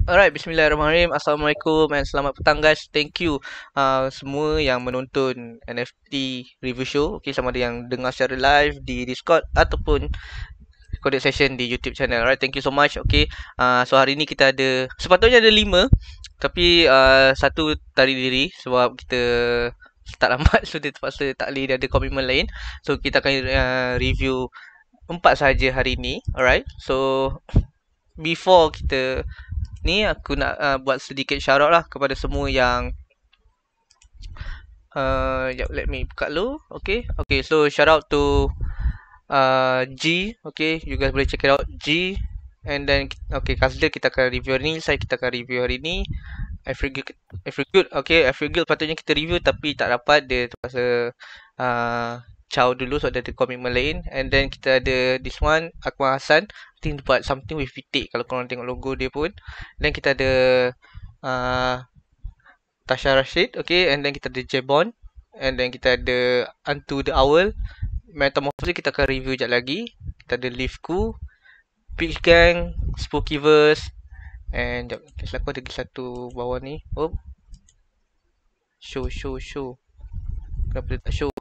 Alright, bismillahirrahmanirrahim. Assalamualaikum and selamat petang guys. Thank you semua yang menonton NFT review show. Okay, sama ada yang dengar secara live di Discord ataupun recorded session di YouTube channel. Alright, thank you so much. Okay, so hari ni kita ada, sepatutnya ada 5, tapi satu tarik diri sebab kita start lambat, so dia terpaksa tak boleh, dia ada komitmen lain. So kita akan review 4 sahaja hari ni. Alright, so before kita ni aku nak buat sedikit shout out lah kepada semua yang let me buka dulu. Okay, so shout out to G. Okay, you guys boleh check it out, G. And then okay, Kazda kita akan review hari ni, kita akan review hari ni. Afrigood, okay, Afrigood patutnya kita review tapi tak dapat, dia terpaksa chow dulu sebab dia ada komitmen lain. And then kita ada this one, Akmal Hassan, I think buat something with Vitik kalau korang tengok logo dia pun. Then kita ada Tasha Rashid, okay, and then kita ada Jebon, and then kita ada Antu the Owl. Metamorphosis kita akan review sekejap lagi. Kita ada Leafku, Peach Gang, Spookyverse, and sekejap aku ada satu bawah ni. Oh, show. Kenapa dia tak show?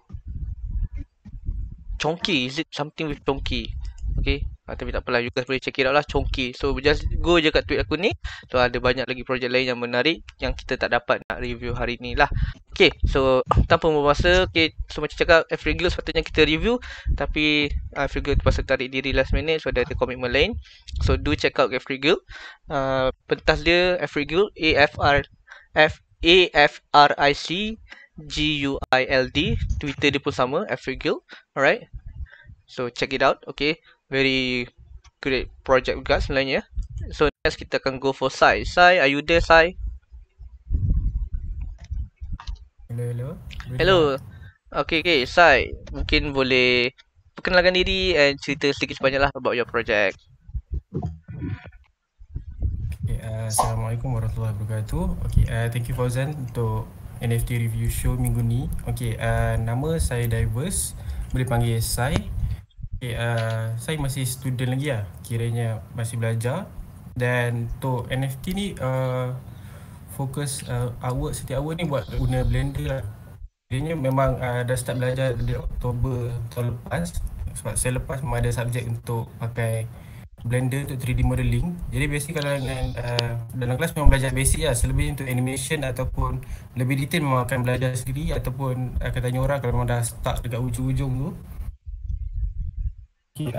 Chonky, is it something with Chonky? Okay, tapi tak apalah, you guys boleh check it out lah, Chonky. So just go je kat tweet aku ni. So ada banyak lagi projek lain yang menarik yang kita tak dapat nak review hari ni lah. Okay, so tanpa membuang masa, okay, so macam cakap, Afrigirl sepatutnya kita review, tapi Afrigirl terpaksa tarik diri last minute, so dia ada komitmen lain. So do check out Afrigirl. Pentas dia Afrigirl, AFRIC Twitter dia pun sama, Afrigirl. Alright, so check it out. Okay, very great project juga sebenarnya. So next kita akan go for Sai. Sai, are you there, Sai? Hello. Okay, Sai, mungkin boleh perkenalkan diri and cerita sedikit sebanyak lah about your project. Assalamualaikum warahmatullahi wabarakatuh. Okay, thank you Fauzan untuk NFT review show minggu ni. Okay, nama saya Diverse, boleh panggil Sai. Okay, saya masih student lagi lah, kiranya masih belajar. Dan untuk NFT ni fokus artwork, setiap artwork ni buat guna Blender lah. Kiranya memang dah start belajar dari Oktober tahun lepas. Sebab saya lepas memang ada subjek untuk pakai Blender untuk 3D modeling. Jadi biasanya kalau dalam kelas memang belajar basic lah. Selebihnya untuk animation ataupun lebih detail memang akan belajar sendiri ataupun akan tanya orang kalau memang dah start dekat ujung-ujung tu. Okay,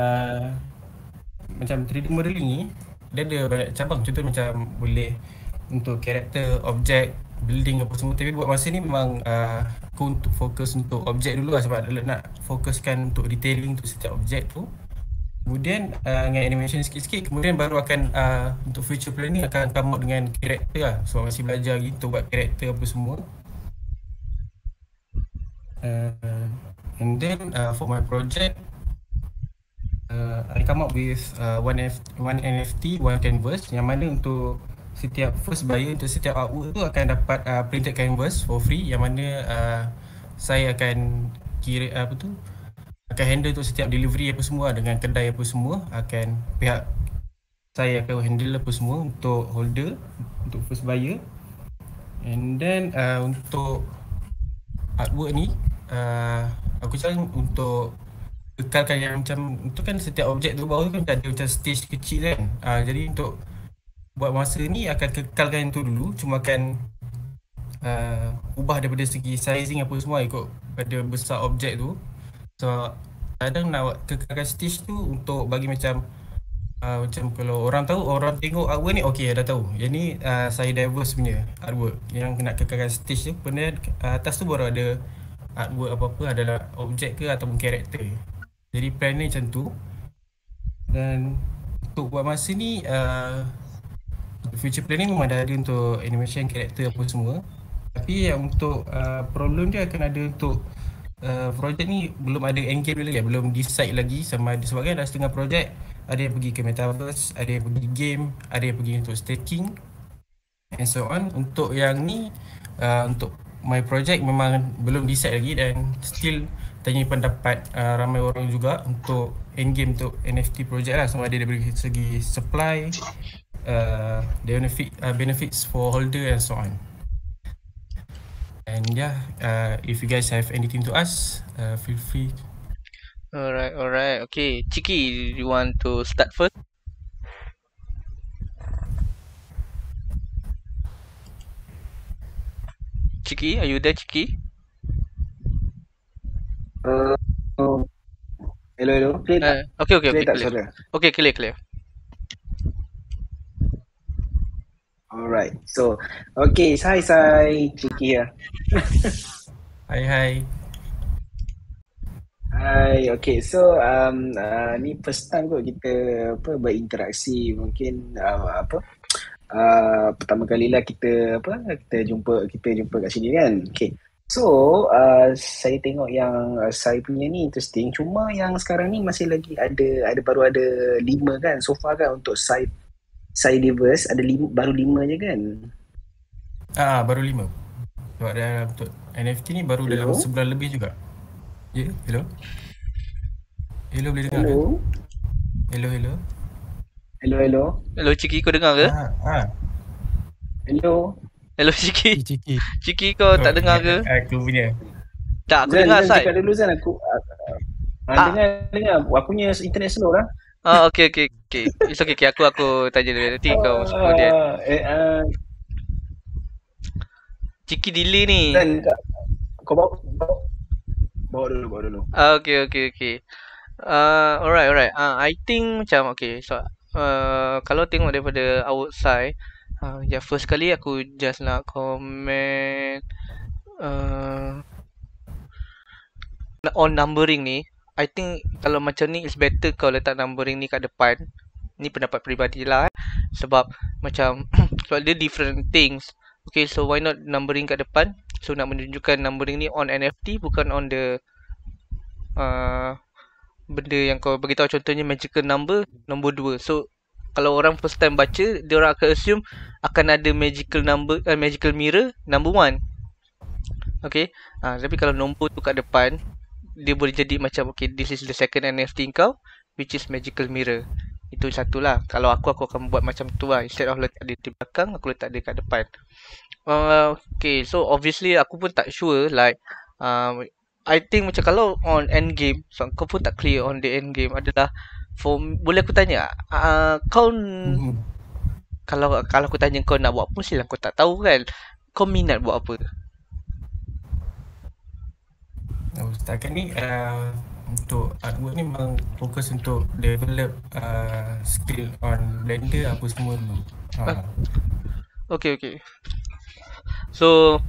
macam 3D modeling ni dia ada banyak cabang. Contoh macam boleh untuk karakter, objek, building apa semua. Tapi buat masa ni memang aku untuk fokus untuk objek dulu lah, sebab nak fokuskan untuk detailing untuk setiap objek tu. Kemudian dengan animation sikit-sikit, kemudian baru akan untuk future planning akan come out dengan karakter lah. So masih belajar lagi untuk buat karakter apa semua. And then for my project, I come up with one NFT, one canvas, yang mana untuk setiap first buyer untuk setiap artwork tu akan dapat printed canvas for free, yang mana saya akan akan handle tu setiap delivery apa semua dengan kedai apa semua, akan pihak saya akan handle apa semua untuk holder, untuk first buyer. And then untuk artwork ni aku cakap untuk kekalkan yang macam itu kan, setiap objek tu bawah tu kan ada macam stage kecil kan. Jadi untuk buat masa ni akan kekalkan yang tu dulu, cuma akan ubah daripada segi sizing apa semua ikut pada besar objek tu. So kadang nak kekalkan stage tu untuk bagi macam macam kalau orang tahu, orang tengok artwork ni, okay dah tahu yang ni saya Diverse punya artwork yang nak kekalkan stage tu. Kemudian atas tu baru ada artwork apa-apa, adalah objek ke ataupun karakter. Jadi plan ni macam tu. Dan untuk buat masa ni future planning memang dah ada untuk animation, karakter apa semua. Tapi yang untuk problem dia akan ada untuk projek ni belum ada engage lagi, belum decide lagi sama ada, sebab kan dah setengah projek ada yang pergi ke metaverse, ada yang pergi game, ada yang pergi untuk staking and so on. Untuk yang ni untuk my project memang belum decide lagi dan still tanya pendapat ramai orang juga untuk endgame untuk NFT project lah, sama ada dari segi supply the benefits for holder and so on. And yeah, if you guys have anything to ask, feel free. Alright. Okay, Chiki, you want to start first? Chiki, are you there, Chiki? Uh, oh, hello. Clear tak? Okay, Clear tak clear. suara? Okay, clear. Alright. So, okay. Hi, Ciki here. Hai. Hai. Okay. So, ni first time kot kita berinteraksi. Mungkin pertama kali lah kita jumpa kat sini kan. Okay. So, saya tengok yang saya punya ni interesting. Cuma yang sekarang ni masih lagi baru ada 5 kan. So far kan untuk Cydiverse ada baru 5 je kan. Baru 5. Sebab untuk NFT ni baru dalam sebulan lebih juga. Ya, hello. Hello, boleh dengar ke? Hello. Hello, Chiki, kau dengar ke? Hello, Chiki. Chiki, kau tak dengar ke? Aku punya. Tak, aku dengar, Sai. Cakap dulu, Zan. Dengar. Aku punya internet slow lah. Okay. It's okay. Aku tanya dulu. Nanti kau kemudian. Chiki delay ni. Zan, kau bawa dulu. Okay. Alright. I think macam okay. So, kalau tengok daripada outside, first kali aku just nak comment on numbering ni. I think kalau macam ni it's better kau letak numbering ni kat depan. Ni pendapat peribadi lah sebab macam sebab dia different things. Okay, so why not numbering kat depan? So nak menunjukkan numbering ni on NFT bukan on the benda yang kau bagi tahu, contohnya magical number nombor 2. So kalau orang first time baca, dia orang akan assume akan ada magical number, magical mirror number 1. Okay, tapi kalau nombor tu kat depan, dia boleh jadi macam okay, this is the second NFT kau, which is magical mirror. Itu satulah. Kalau aku akan buat macam tu lah. Instead of letak dia di belakang, aku letak dia kat depan. Okay, so obviously aku pun tak sure like I think macam kalau on end game, so kau pun tak clear on the end game adalah boleh aku tanya kau kalau aku tanya kau nak buat apa, silang kau tak tahu kan, kau minat buat apa? Setakat ni untuk artwork ni memang fokus untuk develop skill on Blender apa semua dulu. Okay. So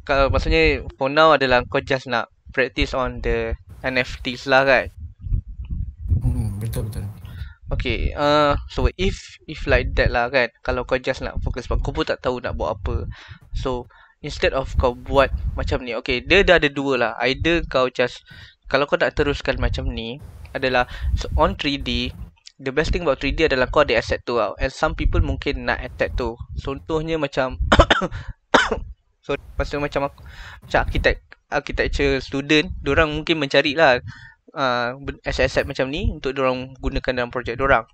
kalau maksudnya for now adalah kau just nak practice on the NFTs lah kan? Betul. Okay, so if like that lah kan, kalau kau just nak fokus, kau pun tak tahu nak buat apa. So instead of kau buat macam ni, okay, dia dah ada dua lah. Either kau just, kalau kau nak teruskan macam ni adalah, so on 3D, the best thing about 3D adalah kau ada asset tu tau. And some people mungkin nak asset tu. Contohnya macam so macam architecture student, diorang mungkin mencari lah asset-asset macam ni untuk diorang gunakan dalam projek diorang.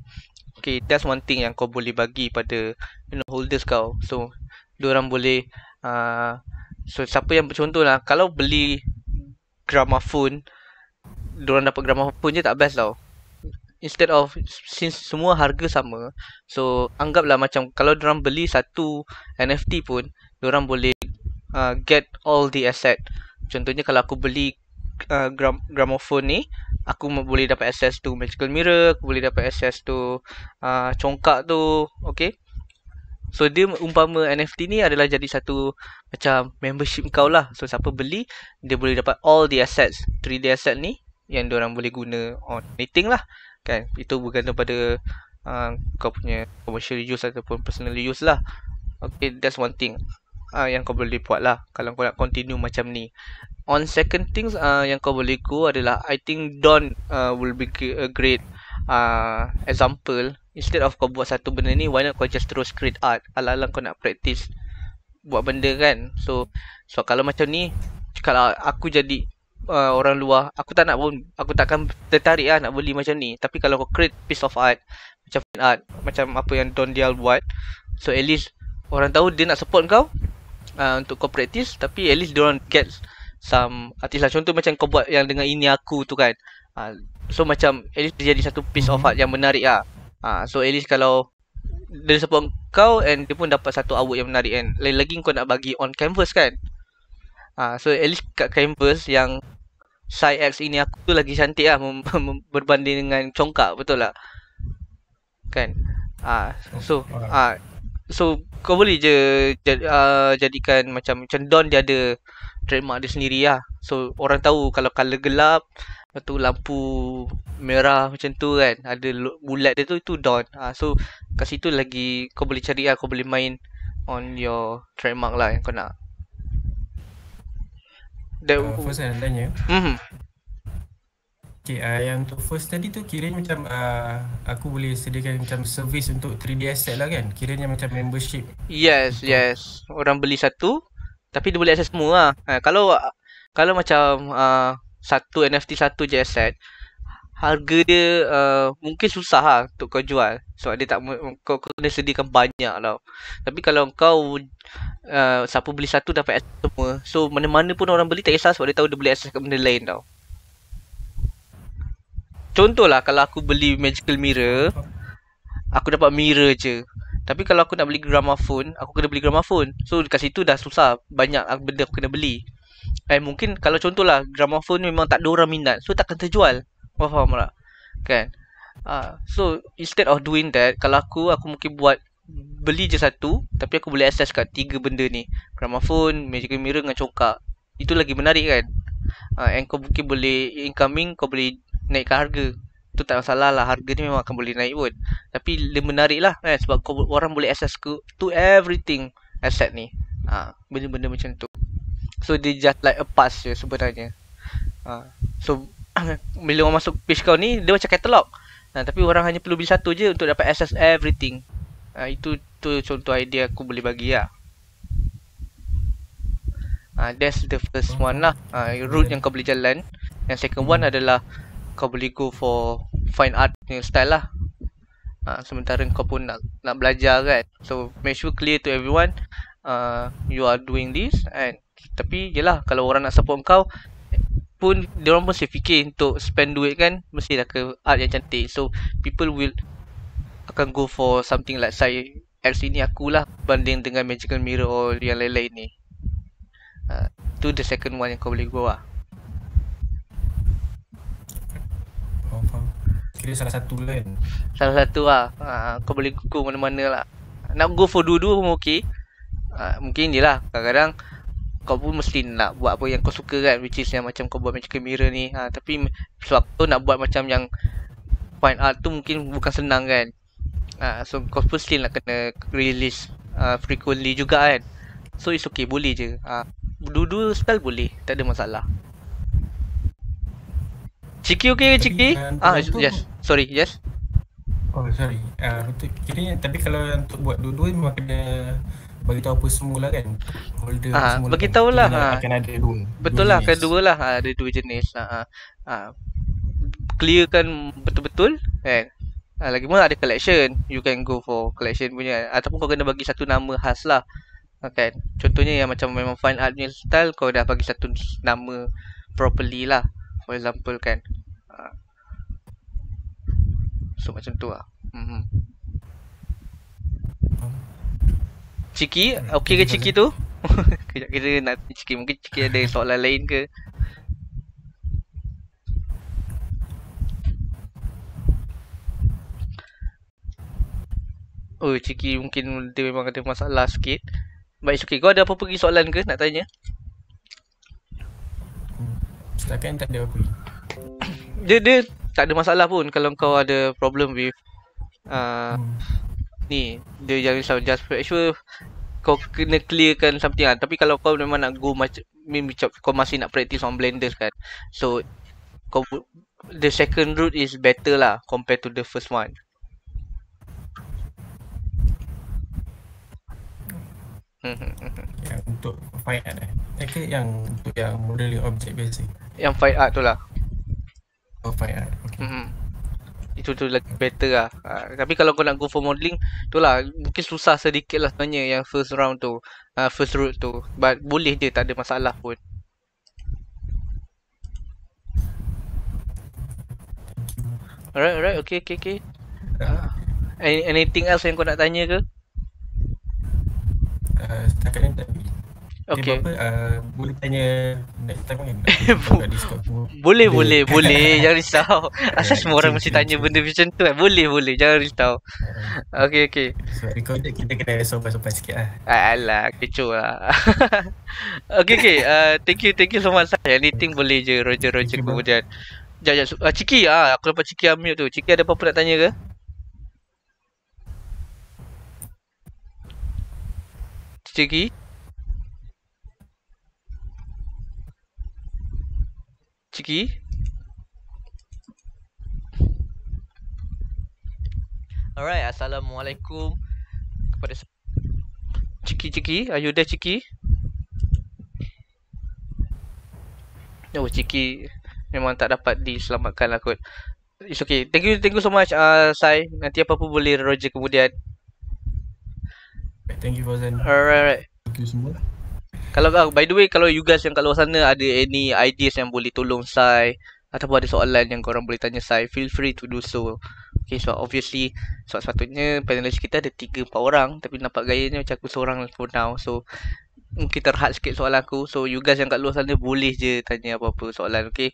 Okay, that's one thing yang kau boleh bagi pada holders kau. So diorang boleh so siapa yang contoh lah, kalau beli gramophone, diorang dapat gramophone je tak best tau. Instead of, since semua harga sama, so anggaplah macam kalau diorang beli satu NFT pun, diorang boleh get all the asset. Contohnya kalau aku beli gramophone ni, aku boleh dapat access to magical mirror, aku boleh dapat access to congkak tu. Okay, so dia umpama NFT ni adalah jadi satu macam membership kau lah. So siapa beli, dia boleh dapat all the assets, 3D asset ni yang diorang boleh guna on anything lah kan. Itu bergantung pada kau punya commercial use ataupun personal use lah. Okay, that's one thing yang kau boleh buat lah kalau kau nak continue macam ni. On second things yang kau boleh go adalah, I think Dawn will be a great example. Instead of kau buat satu benda ni, why not kau just terus create art ala-ala kau nak practice buat benda kan. So kalau macam ni, kalau aku jadi orang luar, aku tak nak pun, aku takkan tertarik lah nak beli macam ni. Tapi kalau kau create piece of art, macam fan art, macam apa yang Don Dial buat, so at least orang tahu dia nak support kau untuk kau practice, tapi at least diorang get some artist lah. Contoh macam kau buat yang dengan Ini Aku tu kan, so macam at least dia jadi satu piece of art yang menarik lah. So at least kalau dia support kau and dia pun dapat satu artwork yang menarik kan. Lagi kau nak bagi on canvas kan. So at least kat canvas yang Psy X Ini Aku tu lagi cantik lah berbanding dengan congkak, betul tak? Kan? So kau boleh je jadikan macam Don dia ada trademark dia sendiri lah. So orang tahu kalau color gelap, lepas tu lampu merah macam tu kan, ada bulat dia tu, itu Don. So kat situ lagi kau boleh cari lah, kau boleh main on your trademark lah yang kau nak. First saya nak tanya. Okay, yang untuk first tadi tu kiranya macam aku boleh sediakan macam servis untuk 3D asset lah kan? Kiranya macam membership. Yes. Orang beli satu, tapi dia boleh akses semua lah. Kalau macam satu NFT satu je asset, harga dia mungkin susah lah untuk kau jual. Sebab dia tak, kau kena sediakan banyak tau. Tapi kalau kau siapa beli satu dapat akses semua, so mana-mana pun orang beli tak kisah, sebab dia tahu dia boleh akses kat benda lain tau. Contohlah kalau aku beli magical mirror, aku dapat mirror je. Tapi kalau aku nak beli gramophone, aku kena beli gramophone. So dekat situ dah susah, banyak benda aku kena beli. Mungkin kalau contohlah gramophone memang tak ada orang minat, so takkan terjual. Faham tak? Kan? So instead of doing that, kalau aku mungkin buat beli je satu, tapi aku boleh access kat 3 benda ni. Gramophone, magical mirror dengan congkak. Itu lagi menarik kan? And kau mungkin boleh incoming, kau boleh naikkan harga. Tu tak masalah lah, harga ni memang akan boleh naik pun. Tapi lebih menarik lah kan, sebab orang boleh access to everything asset ni. Benda-benda macam tu. So dia just like a pass je sebenarnya. So bila orang masuk page kau ni, dia macam katalog. Tapi orang hanya perlu beli satu je untuk dapat access everything. Itu contoh idea aku boleh bagi lah. That's the first one lah. Route yang kau boleh jalan. Yang second one adalah kau boleh go for fine art punya style lah. Sementara kau pun nak belajar kan. So make sure clear to everyone you are doing this. And tapi yelah, kalau orang nak support kau pun, diorang mesti fikir untuk spend duit kan, mestilah ke art yang cantik. So people will akan go for something like Psy X Ini Aku lah, banding dengan magical mirror or yang lain-lain ni. Tu the second one yang kau boleh go lah. Kira salah satu kan? Salah satu lah. Kau boleh go mana-mana lah. Nak go for dua-dua pun okey. Mungkin je lah, kadang-kadang kau pun mesti nak buat apa yang kau suka kan, which is yang macam kau buat magical mirror ni. Tapi sebab kau nak buat macam yang fine art tu mungkin bukan senang kan. So kau pun still nak kena release frequently juga kan. So it's okay, boleh je. Dua-dua style boleh, tak ada masalah. Ciki okey ke Ciki? Yes. Sorry, yes. Oh sorry. Betul. Kiranya tapi kalau untuk buat dua-dua memang kena bagi tahu apa semua lah kan. Holder semua. Bagi tahu lah. Akan ada dua. Betul lah, akan dua lah. Ada dua jenis. Clearkan betul-betul kan. Lagi pun ada collection. You can go for collection punya. Ataupun kau kena bagi satu nama khas lah. Kan. Contohnya yang macam memang fine art punya style, kau dah bagi satu nama properly lah. For example kan. So macam tu lah. Ciki, okey ke Ciki tu? Kejap kita nak Ciki. Mungkin Ciki ada soalan lain ke? Oh, Ciki mungkin dia memang ada masalah sikit. Baik, Ciki. Kau ada apa-apa lagi soalan ke nak tanya? Setakat tak ada apa. Dia tak ada masalah pun kalau kau ada problem with ni. Dia jangan just make sure kau kena clearkan something lah. Tapi kalau kau memang nak go macam kau masih nak practice on Blender kan, so kau the second route is better lah compared to the first one. Yang untuk fine art ke yang untuk yang modeling objek biasa? Yang fine art tu lah. Oh, fine art. Okay. Itu tu lagi better lah. Tapi kalau kau nak go for modelling, tu lah mungkin susah sedikit lah sebenarnya yang first round tu, first route tu. But boleh je, tak ada masalah pun. Alright, okay. Anything else yang kau nak tanya ke? Setakat ni tak boleh. Okay. Boleh tanya next time kan? Kat Discord semua. Boleh. Jangan risau. Asal semua orang mesti tanya benda macam tu kan? Boleh. Jangan risau. Okay. So, recorded kita kena sopan-sopan sikit lah. Alah, kecoh lah. Okay. Thank you so much. Anything boleh je, Roger kemudian. Sekejap. Ciki, aku dapat Ciki unmute tu. Ciki ada apa-apa nak tanya ke? Ciki? Alright, Assalamualaikum kepada Ciki, are you there, Ciki? Oh, Ciki memang tak dapat diselamatkan lah kot. It's okay. Thank you so much, Sai. Nanti apa-apa boleh Roger kemudian. Thank you, Fauzan. Alright. Thank you semua. Kalau by the way, kalau you guys yang kat luar sana ada any ideas yang boleh tolong Sai ataupun ada soalan yang korang boleh tanya Sai, feel free to do so. Okay, so obviously sepatutnya panelis kita ada 3-4 orang, tapi nampak gayanya macam aku seorang for now. So mungkin terhad sikit soalan aku. So you guys yang kat luar sana boleh je tanya apa-apa soalan, okay?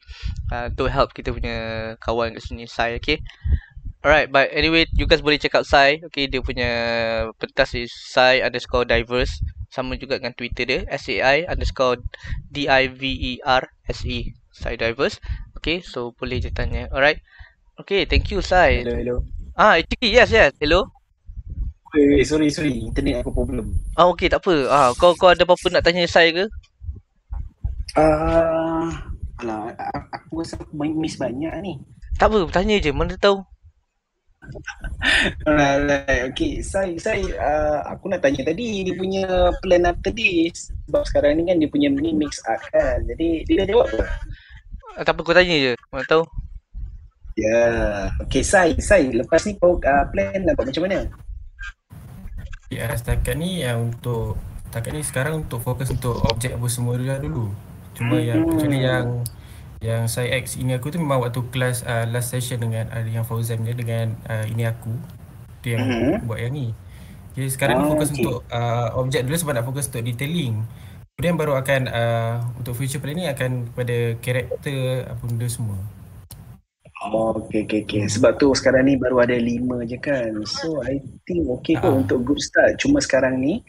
To help kita punya kawan kat sini, Sai, okay? Alright, but anyway, you guys boleh check out Sai. Okay, dia punya pentas is Sai_diverse. Sama juga dengan Twitter dia, SAI_DIVERSE, Sai Diverse. Okay, so boleh je tanya. Alright. Okay, thank you, Sai. Hello. Ciki, yes. Hello. Sorry. Internet aku problem. Okay, tak apa. Kau ada apa-apa nak tanya Sai ke? Alah, aku rasa aku miss banyak ni. Tak apa, tanya je. Mana tahu. Alright, okay. Sai, aku nak tanya tadi dia punya plan after this. Sebab sekarang ni kan dia punya ni mix art kan. Jadi dia dah jawab ke? Tak apa, kau tanya je. Mana tahu. Ya. Okay, Sai, lepas ni kau plan nak buat macam mana? Ya, setakat ni sekarang untuk fokus untuk objek apa semua dulu. Cuma yang saya X ini aku tu memang waktu kelas last session dengan yang Fauzan je dengan ini aku tu yang buat yang ni. Okay, sekarang ni fokus untuk objek dulu sebab nak fokus untuk detailing. Kemudian baru akan untuk future plan ni akan kepada karakter apa benda semua. Okay. Sebab tu sekarang ni baru ada 5 je kan. So I think okay kot untuk good start. Cuma sekarang ni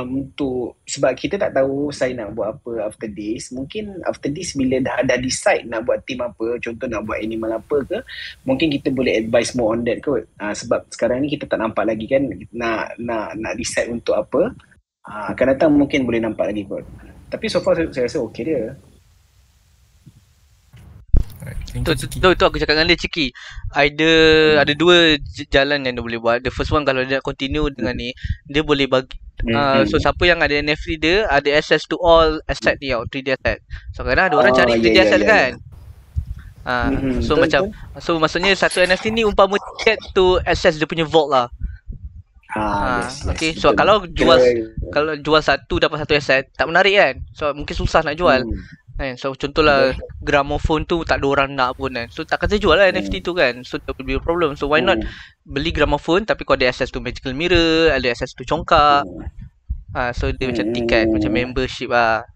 untuk sebab kita tak tahu saya nak buat apa after this. Mungkin after this bila dah decide nak buat team apa, contoh nak buat animal apa ke, mungkin kita boleh advise more on that kot. Sebab sekarang ni kita tak nampak lagi kan nak decide untuk apa. Akan datang mungkin boleh nampak lagi kot. Tapi so far saya rasa okay dia. Tu aku cakap dengan dia, Ciki. Ada 2 jalan yang dia boleh buat. The first one, kalau dia nak continue dengan ni, dia boleh bagi so siapa yang ada NFT dia ada access to all asset ni, 3D asset. So kadang ada orang cari 3D asset kan. So betul, macam betul. So maksudnya satu NFT ni umpama tiket to access dia punya vault lah. Yes, okay, so kalau jual satu dapat satu asset tak menarik kan. So mungkin susah nak jual. So contohlah gramophone tu tak ada orang nak pun kan. So tak kata jual lah NFT tu kan. So that will be a problem. So why not beli gramophone tapi kau ada access to magical mirror, ada access to congkak. So dia macam tiket, macam membership lah.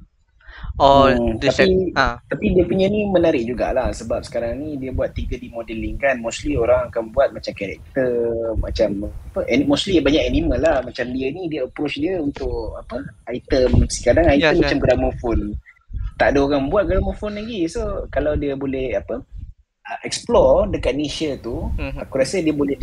Tapi dia punya ni menarik jugalah sebab sekarang ni dia buat 3D modeling kan. Mostly orang akan buat macam karakter, macam apa, mostly banyak animal lah. Macam dia ni dia approach dia untuk apa, item. Sekarang item macam gramophone. Tak ada orang buat gramophone lagi. So kalau dia boleh explore dekat niche tu, aku rasa dia boleh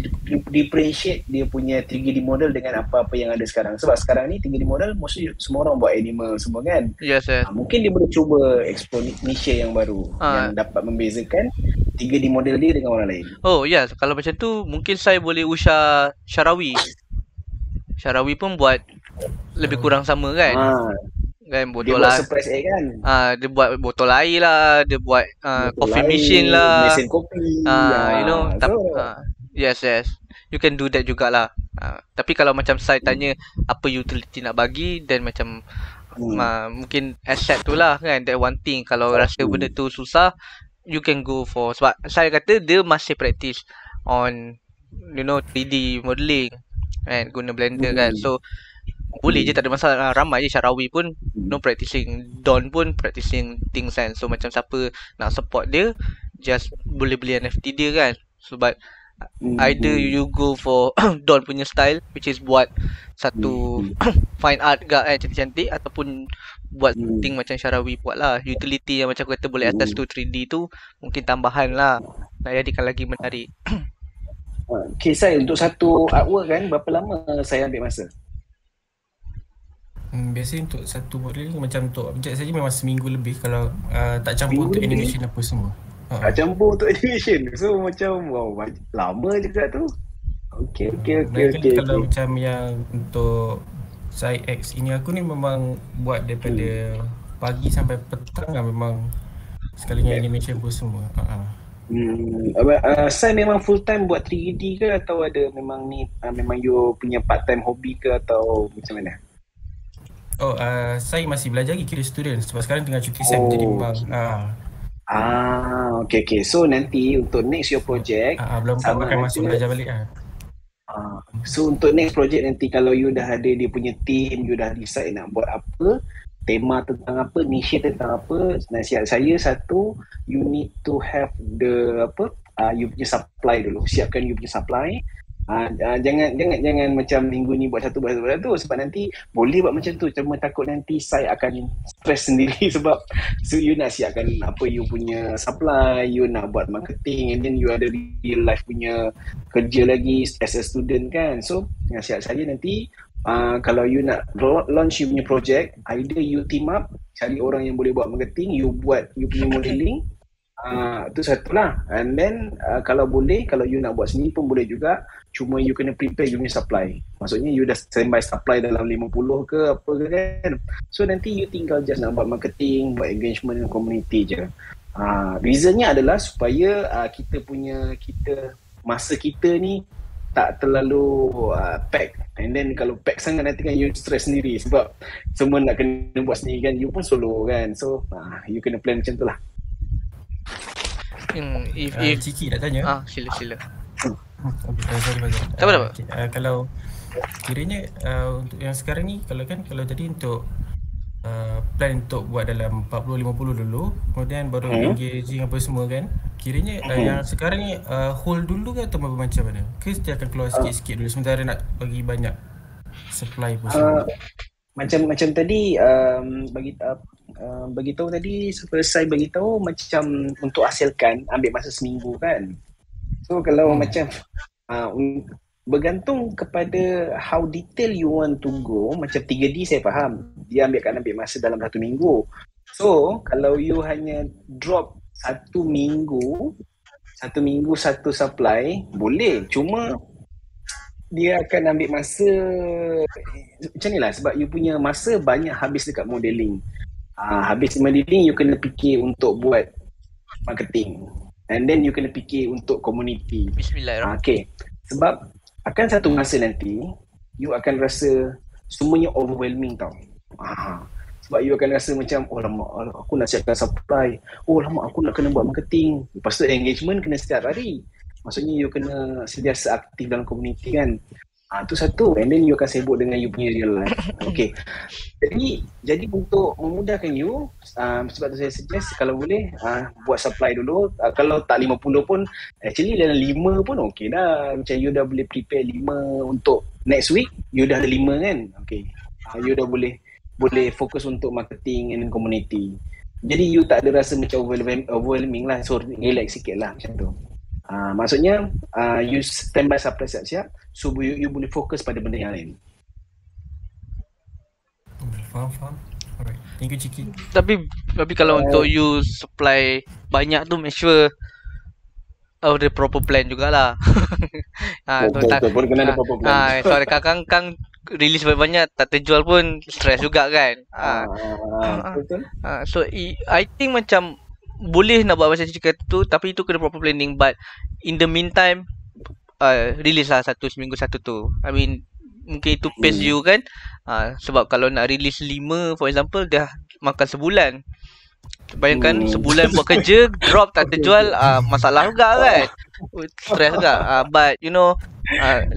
differentiate dia punya 3D model dengan apa-apa yang ada sekarang. Sebab sekarang ni 3D model mostly semua orang buat animal semua kan. Yes. Mungkin dia boleh cuba explore niche yang baru yang dapat membezakan 3D model dia dengan orang lain. Oh yes, kalau macam tu mungkin saya boleh usah Syarawi. Syarawi pun buat lebih kurang sama kan. kan, Dia botol buat lah. surprise egg kan. Dia buat botol air lah, dia buat Botol coffee air, machine lah. mesin kopi. You know, So, yes, you can do that jugalah. Tapi kalau macam saya tanya apa utility nak bagi, then macam mungkin asset tu lah kan, that one thing. Kalau rasa benda tu susah, you can go for, sebab saya kata dia masih practice on 3D modeling kan, guna Blender kan. So boleh je, tak ada masalah. Ramai je Syarawi pun practicing, Don pun practicing things kan. So macam siapa nak support dia, just boleh beli NFT dia kan. Sebab either you go for Don punya style, which is buat satu fine art gak kan, cantik-cantik, ataupun buat thing macam Syarawi buat lah. Utility yang macam aku kata boleh atas tu 3D tu, mungkin tambahan lah nak jadikan lagi menarik. Okay, saya untuk satu artwork kan, berapa lama saya ambil masa? Biasanya untuk satu modeling macam untuk objek saja memang seminggu lebih kalau tak campur untuk animation apa semua. Tak campur untuk animation. So macam wow, lama juga tu. Okay. Kalau macam yang untuk Side X ini, aku ni memang buat daripada pagi sampai petang lah, memang sekalinya animation pun semua. Saya memang full time buat 3D ke, atau ada memang ni memang you punya part time hobi ke, atau macam mana? Saya masih belajar lagi, kira student sebab sekarang tengah cuti SEM, jadi memang okay. So nanti untuk next your project belum akan masuk belajar balik So untuk next project nanti, kalau you dah ada dia punya team, you dah decide nak buat apa, tema tentang apa, niche tentang apa, nasihat saya satu, you need to have the you punya supply dulu. Siapkan you punya supply. Jangan macam minggu ni buat satu sebab nanti boleh buat macam tu, cuma takut nanti saya akan stress sendiri sebab so you nak siapkan apa you punya supply, you nak buat marketing, and then you ada real life punya kerja lagi as a student kan. So nasihat saya nanti kalau you nak launch you punya project, either you team up, cari orang yang boleh buat marketing, you buat you punya modeling. Tu satu lah. And then kalau boleh, kalau you nak buat sendiri pun boleh juga, cuma you kena prepare you punya supply. Maksudnya you dah standby supply dalam 50 ke apa ke kan. So nanti you tinggal just nak buat marketing, buat engagement dengan community je. Reasonnya adalah supaya masa kita ni tak terlalu pack. And then kalau pack sangat nanti kan you stress sendiri sebab semua nak kena buat sendiri kan, you pun solo kan. So you kena plan macam tu lah. If Ciki nak tanya. Sila. Sorry. Tak apa. Kalau kiranya untuk yang sekarang ni, kalau tadi untuk plan untuk buat dalam 40-50 dulu, kemudian baru engaging apa semua kan, kiranya yang sekarang ni hold dulu ke atau macam mana? Ke dia akan keluar sikit-sikit dulu sementara nak bagi banyak supply pun semua? Macam tadi bagi tahu tadi, selesai bagi tahu macam untuk hasilkan ambil masa seminggu kan. So kalau macam bergantung kepada how detail you want to go. Macam 3D saya faham, dia akan ambil masa dalam 1 minggu. So kalau you hanya drop 1 minggu satu supply, boleh. Cuma dia akan ambil masa macam ni lah, sebab you punya masa banyak habis dekat modeling. Habis modeling, you kena fikir untuk buat marketing, and then you kena fikir untuk community. Bismillahirrahmanirrahim. Okay, sebab akan satu masa nanti you akan rasa semuanya overwhelming tau. Sebab you akan rasa macam lama aku nak siapkan supply, lama aku nak kena buat marketing, lepas tu engagement kena setiap hari. Maksudnya you kena sentiasa aktif dalam community kan. Tu satu, and then you akan sibuk dengan you punya real life. Okay, jadi untuk memudahkan you, sebab tu saya suggest kalau boleh buat supply dulu. Kalau tak 50 pun, actually dalam 5 pun okay dah. Macam you dah boleh prepare 5 untuk next week, you dah ada 5 kan. Okay, you dah boleh fokus untuk marketing and community. Jadi you tak ada rasa macam overwhelming lah. So relax sikit lah macam tu. Maksudnya you standby supply siap-siap, so you boleh fokus pada benda yang lain. Faham. Alright, thank you Ciki. Tapi kalau untuk you supply banyak tu, make sure ada proper plan jugalah. Betul, kena ada proper plan. Soalnya Kang release banyak-banyak tak terjual pun stress juga kan. Betul. So I think macam boleh nak buat macam cakap tu, tapi itu kena proper planning. But in the meantime, release lah seminggu satu tu. I mean, mungkin itu pace you kan. Sebab kalau nak release 5 for example, dah makan sebulan. Bayangkan sebulan buat kerja, drop tak terjual, masalah juga kan. Stress juga. But you know,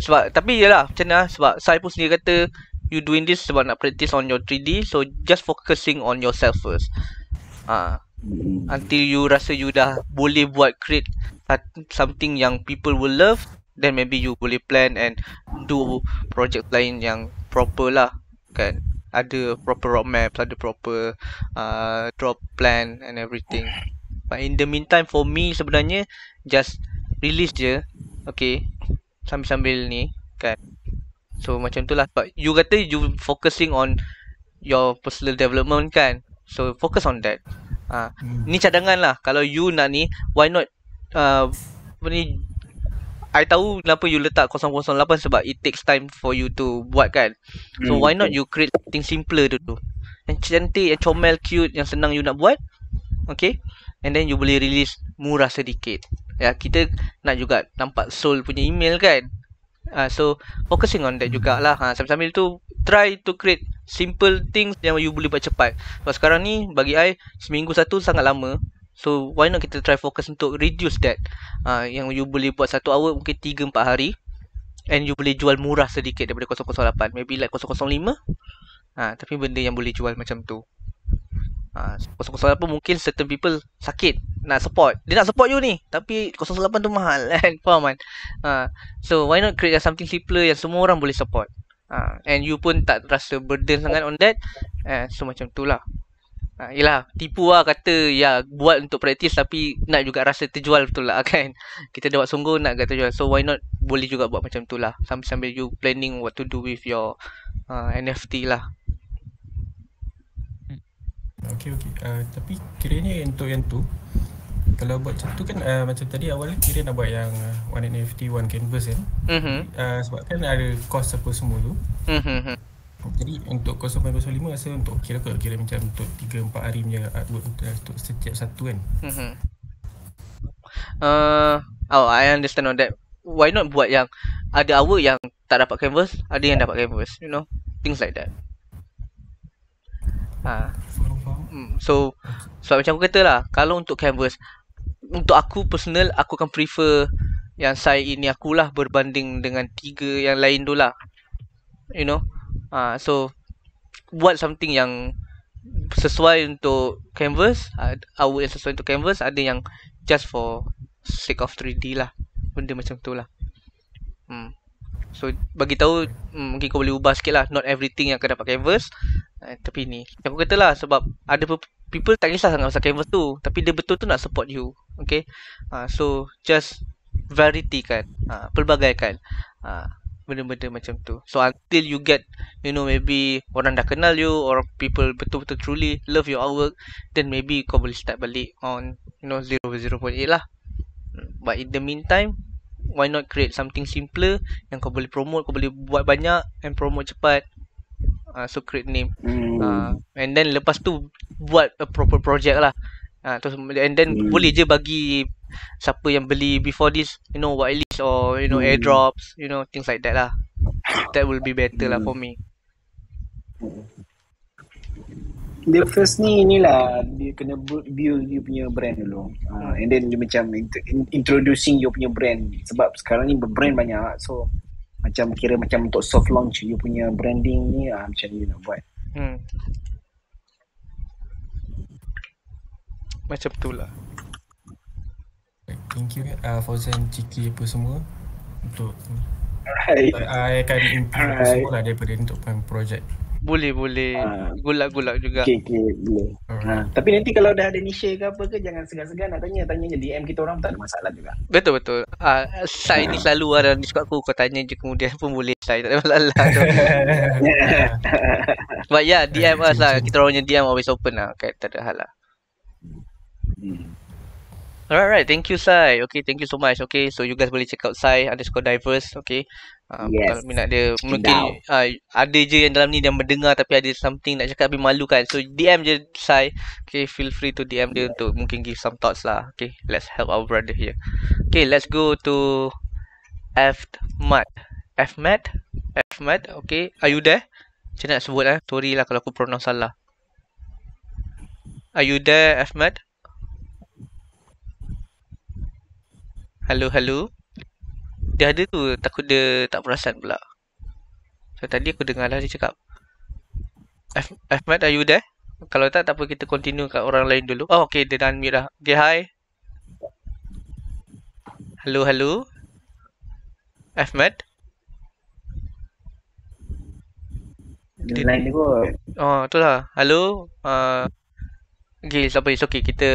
sebab tapi yalah macam mana, sebab saya pun sendiri kata you doing this sebab nak practice on your 3D, so just focusing on yourself first. Until you rasa you dah boleh buat create something yang people will love, then maybe you boleh plan and do project lain yang proper lah kan. Ada proper roadmap, ada proper drop plan and everything. But in the meantime for me sebenarnya just release je, okay, sambil-sambil ni kan. So macam tu lah. But you kata you focusing on your personal development kan, so focus on that. Ni cadangan lah. Kalau you nak ni, why not apa ni, I tahu kenapa you letak 008 sebab it takes time for you to buat kan. So why not you create something simpler dulu, yang cantik, yang comel, cute, yang senang you nak buat. Okay, and then you boleh release murah sedikit. Ya, kita nak juga nampak soul punya email kan. So focusing on that jugalah. Sambil-sambil tu try to create simple things yang you boleh buat cepat. Sebab sekarang ni bagi I seminggu satu sangat lama. So why not kita try focus untuk reduce that. Yang you boleh buat satu hour mungkin 3-4 hari, and you boleh jual murah sedikit daripada 008. Maybe like 005. Tapi benda yang boleh jual macam tu. 008 mungkin certain people sakit nak support. Dia nak support you ni, tapi 008 tu mahal kan. Faham kan? So why not create something simpler yang semua orang boleh support. And you pun tak rasa burden sangat on that. So macam tu lah. Yelah, tipu lah kata ya buat untuk praktis tapi nak juga rasa terjual betul lah kan. Kita dah buat sungguh nak agak terjual. So why not boleh juga buat macam tu lah, sambil-sambil you planning what to do with your NFT lah. Okay. Tapi kiranya untuk yang tu, kalau buat macam tu kan, macam tadi awalnya kira nak buat yang one NFT, one canvas kan. Sebab kan ada cost apa semua tu. Jadi untuk 0.05 rasa untuk kira macam untuk 3-4 hari punya artwork untuk setiap satu kan. I understand on that. Why not buat yang ada hour yang tak dapat canvas, ada yang dapat canvas, you know, things like that. So sebab macam aku kata lah, kalau untuk canvas, untuk aku personal, aku akan prefer yang saya ini akulah berbanding dengan 3 yang lain tu lah, you know. So buat something yang sesuai untuk canvas, hour yang sesuai untuk canvas, ada yang just for sake of 3D lah, benda macam tu lah. So bagi tahu, mungkin kau boleh ubah sikit lah, not everything yang akan dapat canvas. Tapi ni aku kata lah, sebab ada people tak kisah sangat pasal canvas tu, tapi dia betul tu nak support you. Okay, so just variety kan, pelbagaikan benda-benda macam tu. So until you get, you know, maybe orang dah kenal you, or people betul-betul truly love your artwork, then maybe kau boleh start balik on, you know, 0.8 lah. But in the meantime, why not create something simpler yang kau boleh promote, kau boleh buat banyak and promote cepat. So create name, and then lepas tu buat a proper project lah. And then boleh je bagi siapa yang beli before this, you know, whitelist or, you know, airdrops, you know, things like that lah. That will be better lah for me. Dia first inilah dia kena build you punya brand dulu. And then dia macam introducing you punya brand. Sebab sekarang ni brand banyak, so macam kira macam untuk soft launch you punya branding ni, macam ni nak buat. Macam tu lah. Thank you Fauzan, Ciki apa semua untuk Alright. I akan improve semua lah daripada untuk projek. Boleh gulak-gulak juga. Okay, boleh. Tapi nanti kalau dah ada niche ke apa ke, jangan segan-segan nak tanya je DM kita orang, tak ada masalah juga. Betul. Saya ni selalu ada di Discord aku, kau tanya je kemudian pun boleh, saya tak ada masalah. But yeah, DM us lah. Kita orang punya DM always open lah, okay, tak ada hal lah. Alright, thank you Sai. Okay, thank you so much. Okay, so you guys boleh check out Sai _diverse. Okay, Yes. Kalau minat dia Check it mungkin out. ada je yang dalam ni yang mendengar tapi ada something nak cakap tapi malu kan. So DM je Sai. Okay, feel free to DM dia untuk mungkin give some thoughts lah. Okay, let's help our brother here. Okay, let's go to Fmat. Fmat? Fmat, okay. Are you there? Macam nak sebut Sorry lah kalau aku pronounce salah. Are you there, Fmat? Hello, hello. Dia ada tu, takut dia tak perasan pula. So tadi aku dengar lah dia cakap. Ahmad, are you there? Kalau tak apa kita continue kat orang lain dulu. Oh, okay, dia dah unmute dah. Okay, hi. Hello, hello. Ahmad? Line dia kot. Oh, tu lah. Hello. Okay, siapa it's okay. Kita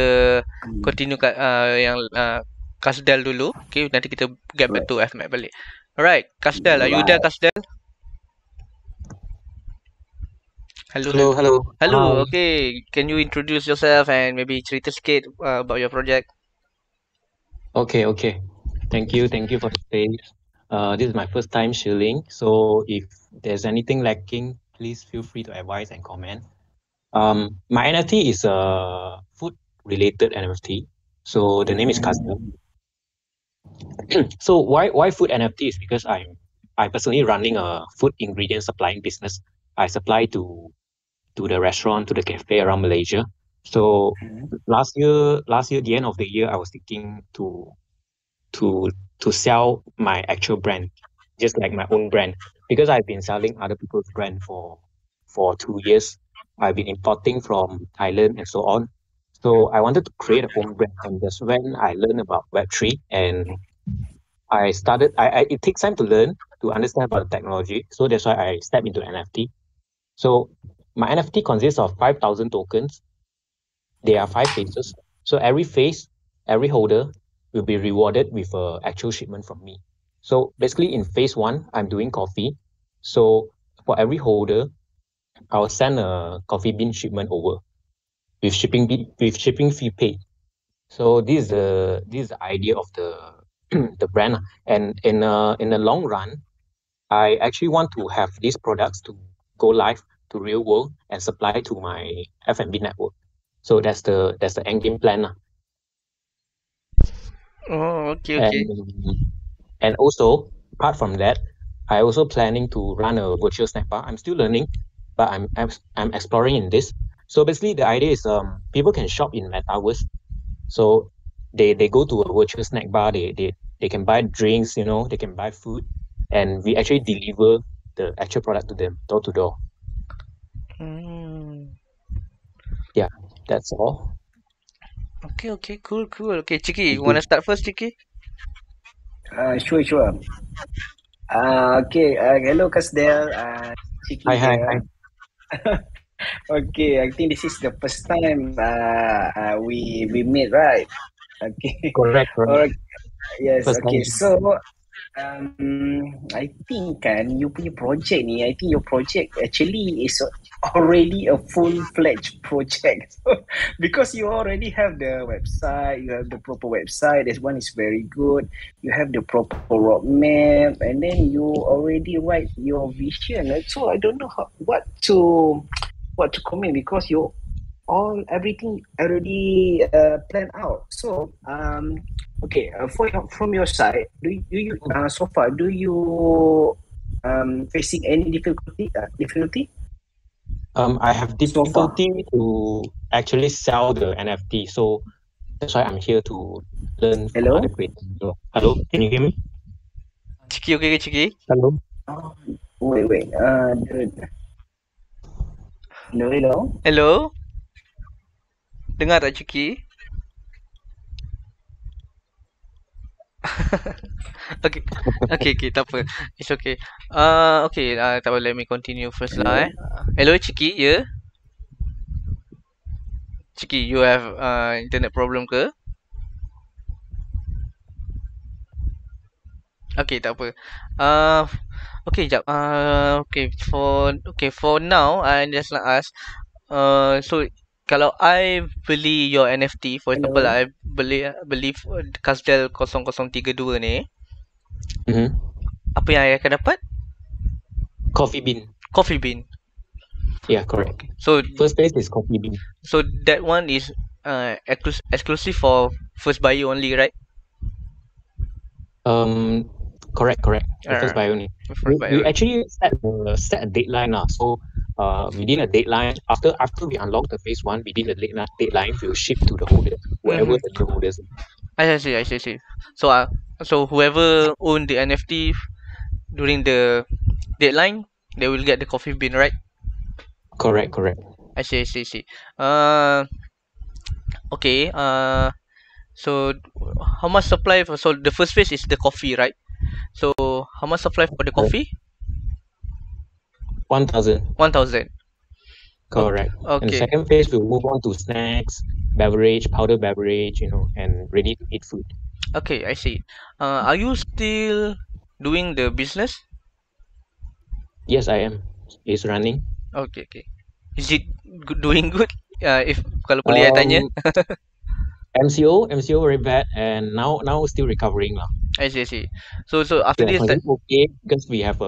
continue kat yang Kasdal dulu. Okay, nanti kita get back to Ahmad balik. Alright, Kasdal. Are you there, Kasdal? Hello. Hello. Hi. Okay, can you introduce yourself and maybe cerita sikit about your project? Okay. Thank you for the space. This is my first time shilling, so if there's anything lacking, please feel free to advise and comment. My NFT is a food-related NFT, so the name is Custom. So why food NFT is because I personally running a food ingredient supplying business. I supply to the restaurant, to the cafe around Malaysia. So last year, the end of the year, I was thinking to sell my actual brand, just like my own brand, because I've been selling other people's brand for 2 years. I've been importing from Thailand and so on. So I wanted to create a own brand, and that's when I learned about Web3, and I started. It takes time to learn, to understand about the technology. So that's why I stepped into NFT. So my NFT consists of 5,000 tokens. There are 5 phases. So every phase, every holder will be rewarded with an actual shipment from me. So basically in phase 1, I'm doing coffee. So for every holder, I'll send a coffee bean shipment over with shipping fee paid. So this is the idea of the the brand. And in the long run, I actually want to have these products to go live to real world and supply to my F&B network. So that's the end game plan. Oh, okay. And also, apart from that, I also planning to run a virtual snack bar. I'm still learning, but I'm exploring in this. So basically, the idea is people can shop in Metaverse. So they go to a virtual snack bar. They can buy drinks, they can buy food, and we actually deliver the actual product to them door to door. Yeah, that's all. Okay, cool. Okay, Chiki, you want to start first, Chiki? Sure. Okay, hello Kasdel. Chiki Hi. here. Okay, I think this is the first time we meet, right? Okay. Correct. Yes, First okay. time. So I think you punya project ni, I think your project actually is already a full-fledged project. Because you already have the website, you have the proper website, this one is very good, you have the proper roadmap, and then you already write your vision. So I don't know what to comment, because everything already planned out. So okay, from your side, do you so far facing any difficulty? I have difficulty to actually sell the NFT, so that's why I'm here to learn from other creators. Hello, can you hear me? Chiki, okay, Chiki? Hello. Wait. Hello. Hello? Dengar tak, Chiki? Okay, tak apa. It's okay. Okay, tak apa, let me continue first lah. Hello, Chiki, ya? Chiki, you have internet problem ke? Okay, tak apa. Okay, jap. For now, I just nak ask. So kalau I beli your NFT, for example, I beli Kasdel 0032 ni. Apa yang I akan dapat? Coffee bean. Coffee bean. Yeah, correct. Okay. So First phase is coffee bean. that one is exclusive for first buyer only, right? Correct. The first buyer only. We actually set a deadline now. So within a deadline, after we unlock the phase 1, within the deadline, we'll ship to the holders, whoever the new holders. I see. So whoever owned the NFT during the deadline, they will get the coffee bean, right? Correct. I see. Okay. So how much supply for? So the first phase is the coffee, right? So how much supply for the coffee? 1,000. 1,000. Correct. Okay. And the second phase, we'll move on to snacks, beverage, powder beverage, and ready to eat food. Okay, I see. Are you still doing the business? Yes, I am. It's running. Okay. Is it doing good? If kalau boleh I tanya. MCO very bad, and now still recovering lah. I see. So after this, okay, because we have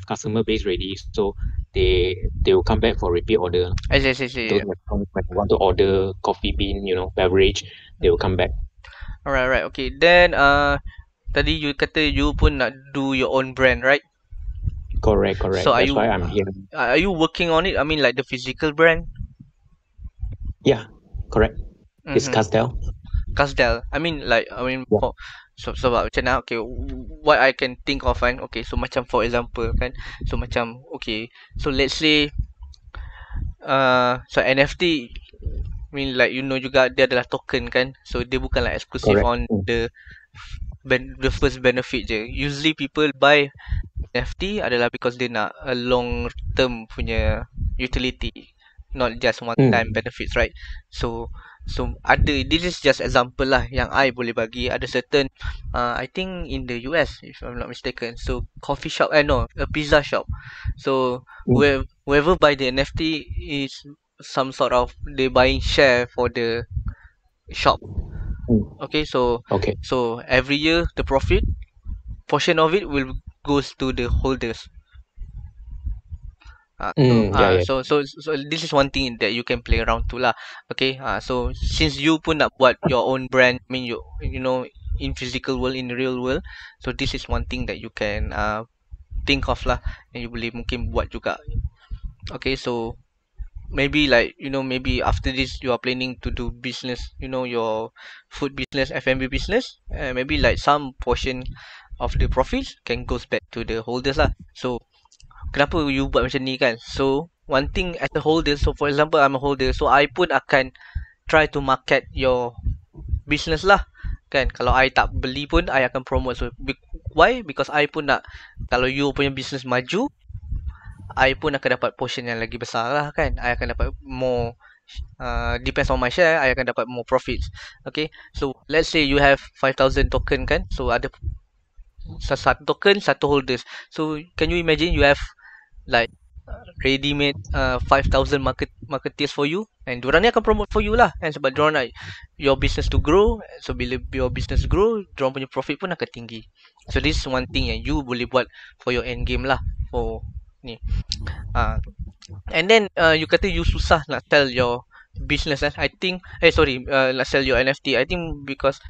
customer base ready, so they will come back for repeat order. I see. Those when they want to order coffee bean, beverage, they will come back. Alright. Okay. Then tadi you kata you pun nak do your own brand, right? Correct. So that's why I'm here. Are you working on it? I mean, like the physical brand? Yeah, correct. It's Casdel. Sebab macam mana, okay, what I can think of kan, okay, so macam for example kan, so macam okay, so let's say so NFT, I mean like juga dia adalah token kan, so dia bukan like exclusive on the first benefit je. Usually people buy NFT adalah because dia nak a long term punya utility, not just one time benefits, right? So ada, this is just example lah yang I boleh bagi. Ada certain I think in the US if I'm not mistaken, so coffee shop a pizza shop, so whoever buy the NFT is some sort of they buying share for the shop. Okay, so every year the profit portion of it will goes to the holders. So this is one thing that you can play around to lah. Okay, so since you pun nak buat your own brand, I mean you know in physical world, in the real world, so this is one thing that you can think of lah, and you boleh mungkin buat juga. Okay, so maybe like maybe after this you are planning to do business, your food business, F&B business, maybe like some portion of the profits can goes back to the holders lah. So kenapa you buat macam ni kan? So one thing as a holder, so for example I'm a holder, so I pun akan try to market your business lah kan. Kalau I tak beli pun I akan promote. So why? Because I pun nak, kalau you punya business maju, I pun akan dapat portion yang lagi besar lah kan. I akan dapat more, depends on my share, I akan dapat more profits. Okay, so let's say you have 5,000 token kan, so ada satu token, satu holders. So can you imagine you have like ready made 5,000 marketeers for you, and diorang ni akan promote for you lah kan, sebab diorang nak your business to grow. So bila your business grow, diorang punya profit pun akan tinggi. So this is one thing yang you boleh buat for your end game lah, for ni. And then you kata you susah nak sell your business kan. I think nak sell your NFT, I think because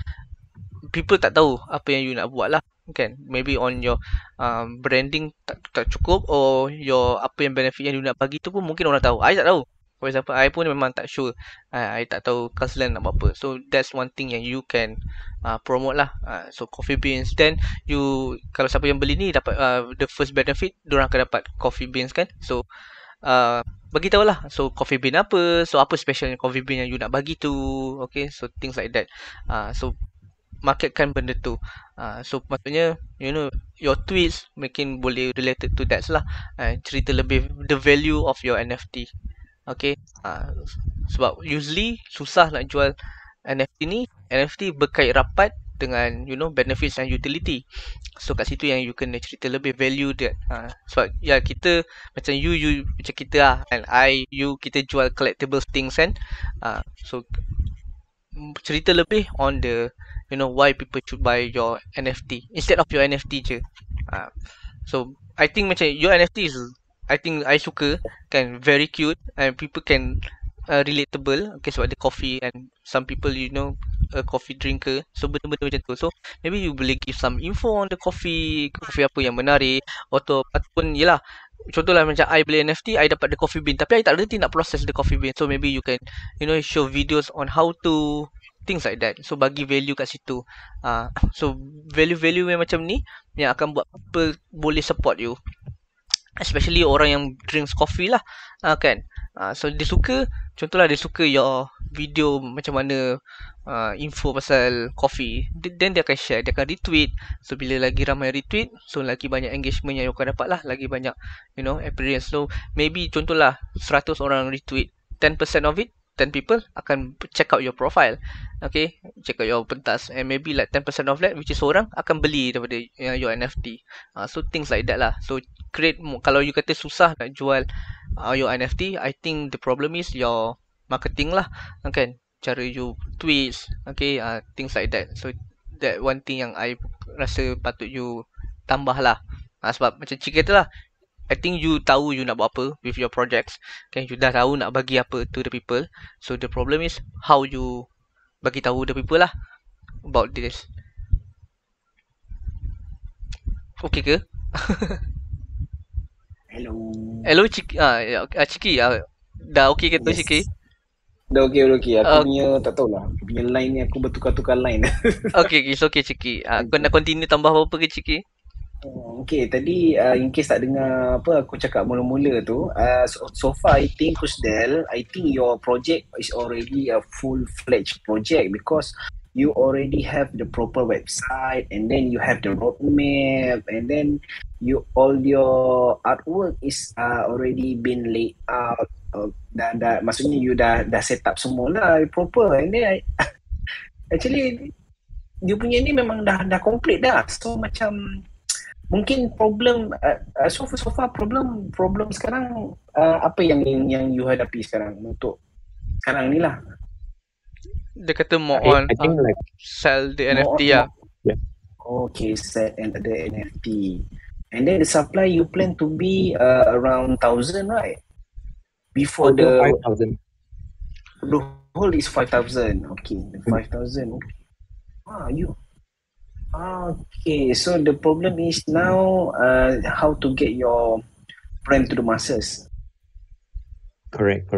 people tak tahu apa yang you nak buat lah kan. Maybe on your branding tak cukup, or your apa yang benefit yang you nak bagi tu pun mungkin orang tahu. I tak tahu. For example, I pun memang tak sure. I tak tahu Casdel nak buat apa. So that's one thing yang you can promote lah. So coffee beans, then you, kalau siapa yang beli ni dapat the first benefit, diorang akan dapat coffee beans kan. So bagi tahu lah, so coffee bean apa, so apa specialnya coffee bean yang you nak bagi tu. Okay, so things like that. So marketkan benda tu. So maksudnya your tweets mungkin boleh related to that lah. Cerita lebih the value of your NFT. Okay, sebab usually susah nak jual NFT ni. NFT berkait rapat dengan benefits and utility. So kat situ yang you kena cerita lebih value that. Sebab ya kita macam you macam kita lah, and kita jual collectible things kan. So cerita lebih on the why people should buy your NFT instead of your NFT je. So I think macam your NFT is, I think I suka kan, very cute and people can relatable. Okay, sebab ada coffee and some people a coffee drinker, so benda-benda macam tu. So maybe you boleh give some info on the coffee apa yang menarik, ataupun yelah, contohlah macam I beli NFT, I dapat the coffee bean tapi I tak reti nak process the coffee bean, so maybe you can show videos on how to, things like that. So bagi value kat situ. So value-value yang macam ni yang akan buat people boleh support you, especially orang yang drinks coffee lah, kan. So dia suka, contohlah dia suka your video macam mana info pasal coffee, then dia akan share, dia akan retweet. So bila lagi ramai retweet, so lagi banyak engagement yang you akan dapat lah, lagi banyak appearance. So maybe contohlah 100 orang retweet, 10% of it, 10 people akan check out your profile. Okay, check out your pentas, and maybe like 10% of that, which is orang akan beli daripada your NFT. So things like that lah. So create, kalau you kata susah nak jual your NFT, I think the problem is your marketing lah, kan, cara you tweets, okay, things like that. So that one thing yang I rasa patut you tambah lah. Sebab macam Cik kata lah, I think you tahu you nak buat apa with your projects, kan, you dah tahu nak bagi apa to the people. So the problem is how you bagi tahu the people lah about this. Okay ke? Hello Ciki. Ciki, dah okay ke tu, Ciki? Dah okey. Aku punya tak tahulah. Aku punya line ni aku bertukar-tukar line. Okay, it's okay Ciki. Kau nak continue tambah apa ke, Ciki? Okay, tadi in case tak dengar apa aku cakap mula-mula tu, so far I think Kusdel, I think your project is already a full-fledged project because you already have the proper website, and then you have the roadmap, and then all your artwork is already been laid out. Dah maksudnya you dah set up semua lah proper, and then actually you punya ni memang dah complete dah. So macam mungkin problem so far problem sekarang apa yang you hadapi sekarang untuk sekarang ni lah? Dia kata more on I think like sell the NFT lah. Yeah. Okay, sell and the NFT. And then the supply you plan to be around 1,000, right? Before the 5,000. The whole is 5,000. Okay, 5,000. Okay, so the problem is now how to get your brand to the masses. Correct.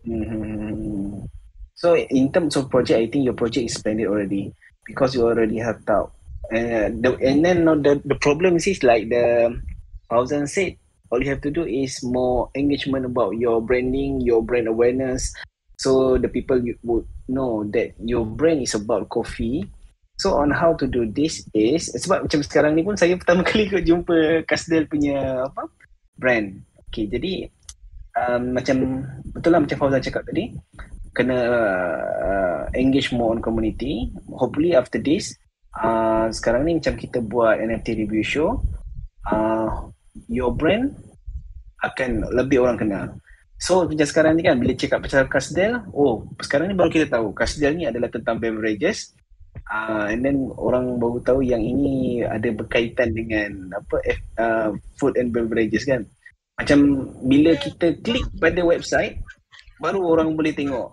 Mm-hmm. So in terms of project, I think your project is splendid already because you already have out. And then the problem is like the Fauzan said, all you have to do is more engagement about your branding, your brand awareness, so the people would know that your brand is about coffee. So on how to do this is, sebab macam sekarang ni pun saya pertama kali jumpa Kusdel punya brand. Okay, jadi macam betul lah macam Fauzan cakap tadi, kena engage more on community. Hopefully after this, sekarang ni macam kita buat NFT review show, your brand akan lebih orang kenal. So macam sekarang ni kan, bila cakap pasal Kusdel, sekarang ni baru kita tahu Kusdel ni adalah tentang beverages. And then orang baru tahu yang ini ada berkaitan dengan food and beverages kan. Macam bila kita klik pada website, baru orang boleh tengok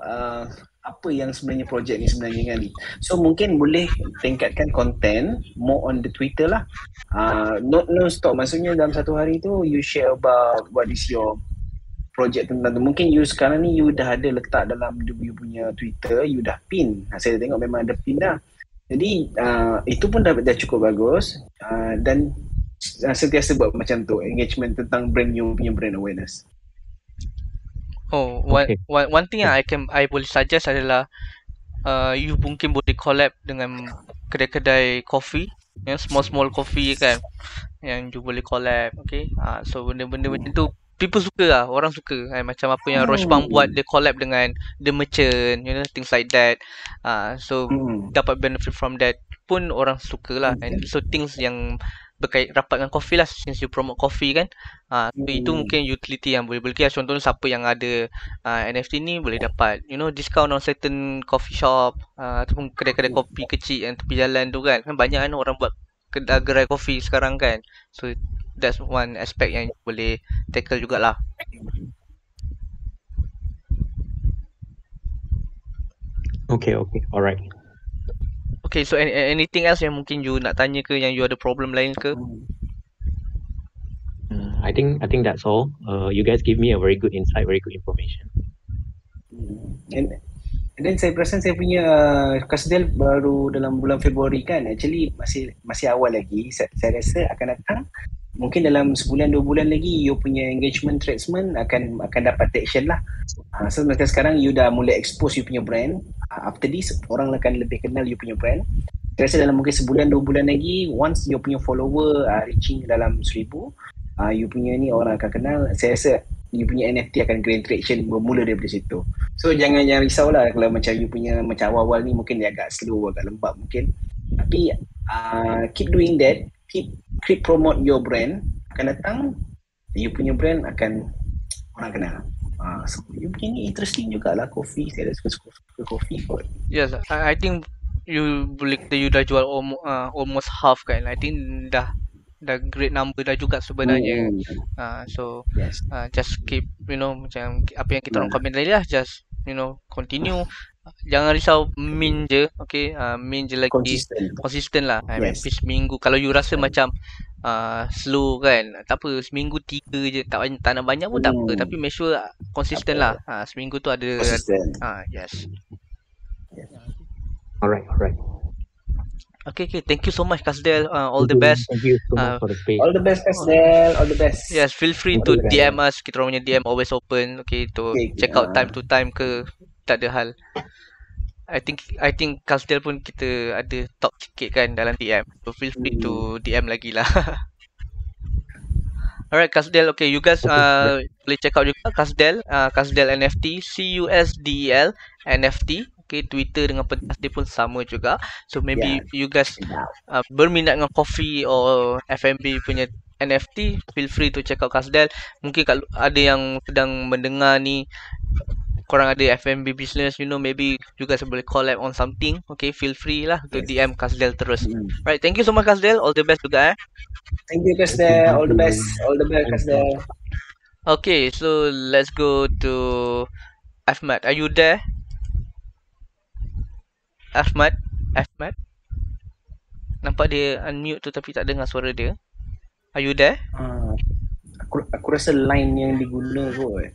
apa yang sebenarnya projek ni sebenarnya kan. So mungkin boleh tingkatkan content more on the Twitter lah. Not non-stop, maksudnya dalam satu hari tu you share about what is your project tentang tu. Mungkin you sekarang ni you dah ada letak dalam you punya Twitter, you dah pin. Saya tengok memang ada pin dah. Jadi itu pun dah cukup bagus, dan sentiasa buat macam tu, engagement tentang brand you punya brand awareness. Okay. One thing yang I boleh suggest adalah you mungkin boleh collab dengan kedai-kedai coffee, yang small coffee kan, yang you boleh collab. Okay, so benda-benda macam tu people suka lah, orang suka kan. Macam apa yang Rochebang buat, dia collab dengan the merchant, things like that. So dapat benefit from that pun orang suka lah. And so things yang berkait rapat dengan coffee lah, since you promote coffee kan. So itu mungkin utility yang boleh beli. Contohnya siapa yang ada NFT ni boleh dapat discount on certain coffee shop, ataupun kedai-kedai kopi kecil yang tepi jalan tu kan. Banyak kan orang buat gerai kopi sekarang kan. So that's one aspect yang boleh tackle jugalah. Okay, alright. Okay, so anything else yang mungkin you nak tanya ke, yang you ada problem lain ke? I think that's all. You guys give me a very good insight, very good information. And then saya perasan saya punya Kasdel baru dalam bulan Februari kan. Actually masih awal lagi. Saya rasa akan datang mungkin dalam sebulan 2 bulan lagi you punya engagement tradesman akan dapat traction lah. So macam sekarang you dah mulai expose you punya brand. After this orang akan lebih kenal you punya brand. Saya rasa dalam mungkin sebulan 2 bulan lagi, once you punya follower reaching dalam 1,000, you punya ni orang akan kenal. Saya rasa you punya NFT akan gain traction bermula daripada situ. So jangan risaulah kalau macam you punya macam awal-awal ni mungkin dia agak slow, agak lembab mungkin. Tapi keep doing that, keep promote your brand. Akan datang you punya brand akan orang kenal. So you punya ni interesting jugalah coffee. Saya suka coffee kot. Yes, I think you boleh kata you dah jual almost half kan. I think dah great number dah juga sebenarnya. So yes. Just keep, macam apa yang kita orang komen tadi lah, just continue. Jangan risau, min je. Okay, min je lagi, consistent lah. Yes. Maybe seminggu kalau you rasa macam slow kan, tak apa, seminggu 3 je, tak nak banyak pun tak apa, tapi make sure consistent lah. Seminggu tu ada consistent. Yes. Alright. Okay, thank you so much Kasdel. All the best. Thank you so much for the space. All the best Kasdel, all the best. Yes, feel free to DM us. Kita orang punya DM always open. Okay, to check out time to time ke, tak ada hal. I think Kasdel pun kita ada talk sikit kan dalam DM. So feel free to DM lagi lah. Alright Kasdel, okay, you guys boleh check out juga Kasdel, Kasdel NFT, CUSDEL NFT. Okay, Twitter dengan pentas dia pun sama juga. So maybe you guys berminat dengan coffee or F&B punya NFT, feel free to check out Kasdel. Mungkin kalau ada yang sedang mendengar ni, korang ada F&B business, maybe you guys boleh collab on something. Okay, feel free lah to DM Kasdel terus. Right, thank you so much Kasdel. All the best juga. Thank you Kasdel. All the best Kasdel. Okay, so let's go to Ahmad. Are you there? Ahmad? Nampak dia unmute tu tapi tak dengar suara dia. Are you there? Aku rasa line yang diguna kot.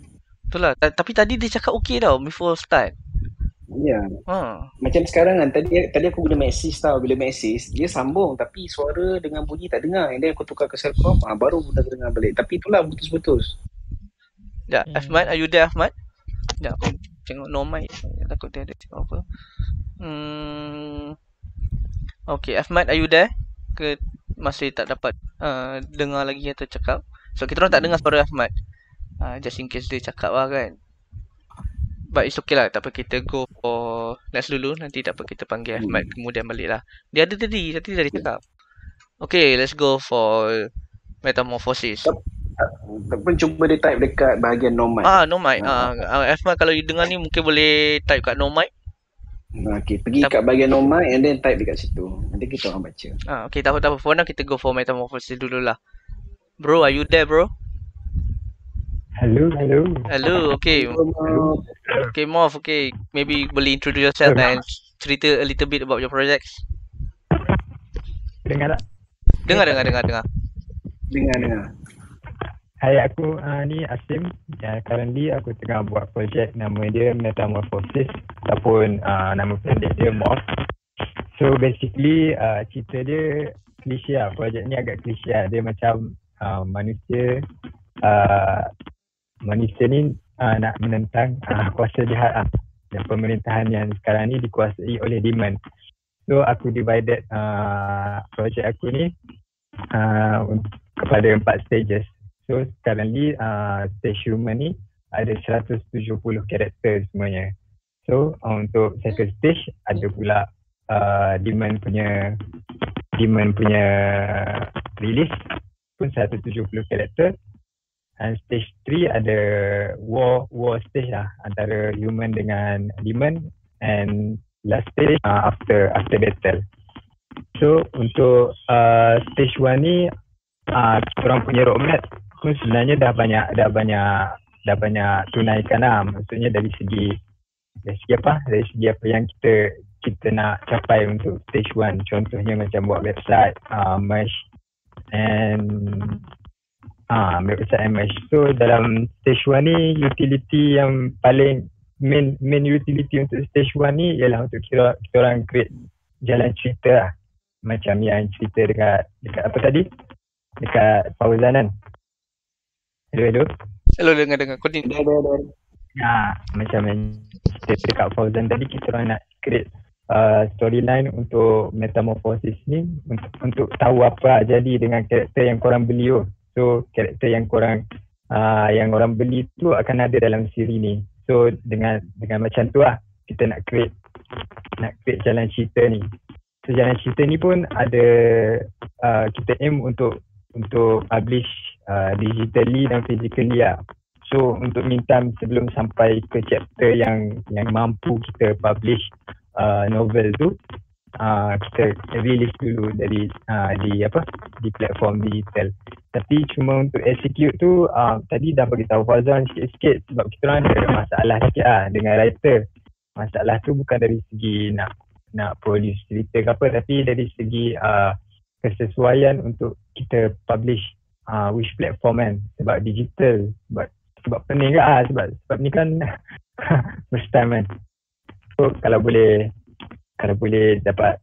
Itulah, tapi tadi dia cakap okay tau before start. Ya. Macam sekarang kan, tadi aku guna message tau. Bila message dia sambung tapi suara dengan bunyi tak dengar. And then aku tukar ke Selcom, baru dah dengar balik. Tapi itulah putus-putus. Ya, Ahmad, are you there Ahmad? Ya, aku tengok no mic. Takut dia ada cakap apa. Okay, Ahmad, are you there? Ke masih tak dapat dengar lagi atau cakap? So kita orang tak dengar suara Ahmad. Just in case dia cakap lah kan. But it's okay lah, tak apa, kita go for next dulu. Nanti tak apa, kita panggil Ahmad kemudian balik lah. Dia ada tadi dah cakap. Okay, let's go for Metamorphosis. Tapi cuba dia type dekat bahagian no mic. No mic. Ahmad, kalau you dengar ni mungkin boleh type kat no mic. Okay, pergi kat bahagian no mic and then type dekat situ. Nanti kita orang baca. Okay, tak apa. For now kita go for Metamorphosis dululah. Bro, are you there bro? Hello. Okay. Okay, Morph, okay. Maybe boleh introduce yourself and cerita a little bit about your projects. Dengar tak? Dengar. Hai, aku ni Asim. Currently aku tengah buat projek nama dia Metamorphosis ataupun nama pendek dia Morph. So basically cerita dia klise lah. Projek ni agak klise lah. Dia macam manusia ni nak menentang kuasa jahat dan pemerintahan yang sekarang ni dikuasai oleh demand. So aku divided projek aku ni kepada 4 stages. So currently stage human ni ada 170 karakter semuanya. So untuk second stage ada pula demand punya release pun 170 karakter. And stage 3 ada war stage lah antara human dengan demon, and last stage after battle. So untuk stage 1 ni korang punya roadmap pun sebenarnya dah banyak tunaikan lah. Maksudnya dari segi apa yang kita nak capai untuk stage 1. Contohnya macam buat website, mesh and website and mesh. So dalam stage 1 ni utility yang paling main utility untuk stage 1 ni ialah untuk kita orang create jalan cerita lah. Macam yang cerita dekat apa tadi? Dekat Fauzan kan? Hello? Hello, dengar. Continue. Macam yang cerita dekat Fauzan tadi, kita orang nak create storyline untuk Metamorphosis ni untuk tahu apa jadi dengan karakter yang korang beli tu. So karakter yang orang beli tu akan ada dalam siri ni. So dengan macam tu lah kita nak create jalan cerita ni. So jalan cerita ni pun ada kita aim untuk publish digitally dan physically lah. So untuk meantime sebelum sampai ke chapter yang mampu kita publish novel tu, kita release dulu dari di platform digital. Tapi cuma untuk execute tu tadi dah bagi tahu Fazan sikit-sikit sebab kita orang ada masalah sikit dengan writer. Masalah tu bukan dari segi nak produce cerita ke apa, tapi dari segi kesesuaian untuk kita publish which platform kan, sebab digital, sebab pening ke sebab ni kan first time kan. So kalau boleh dapat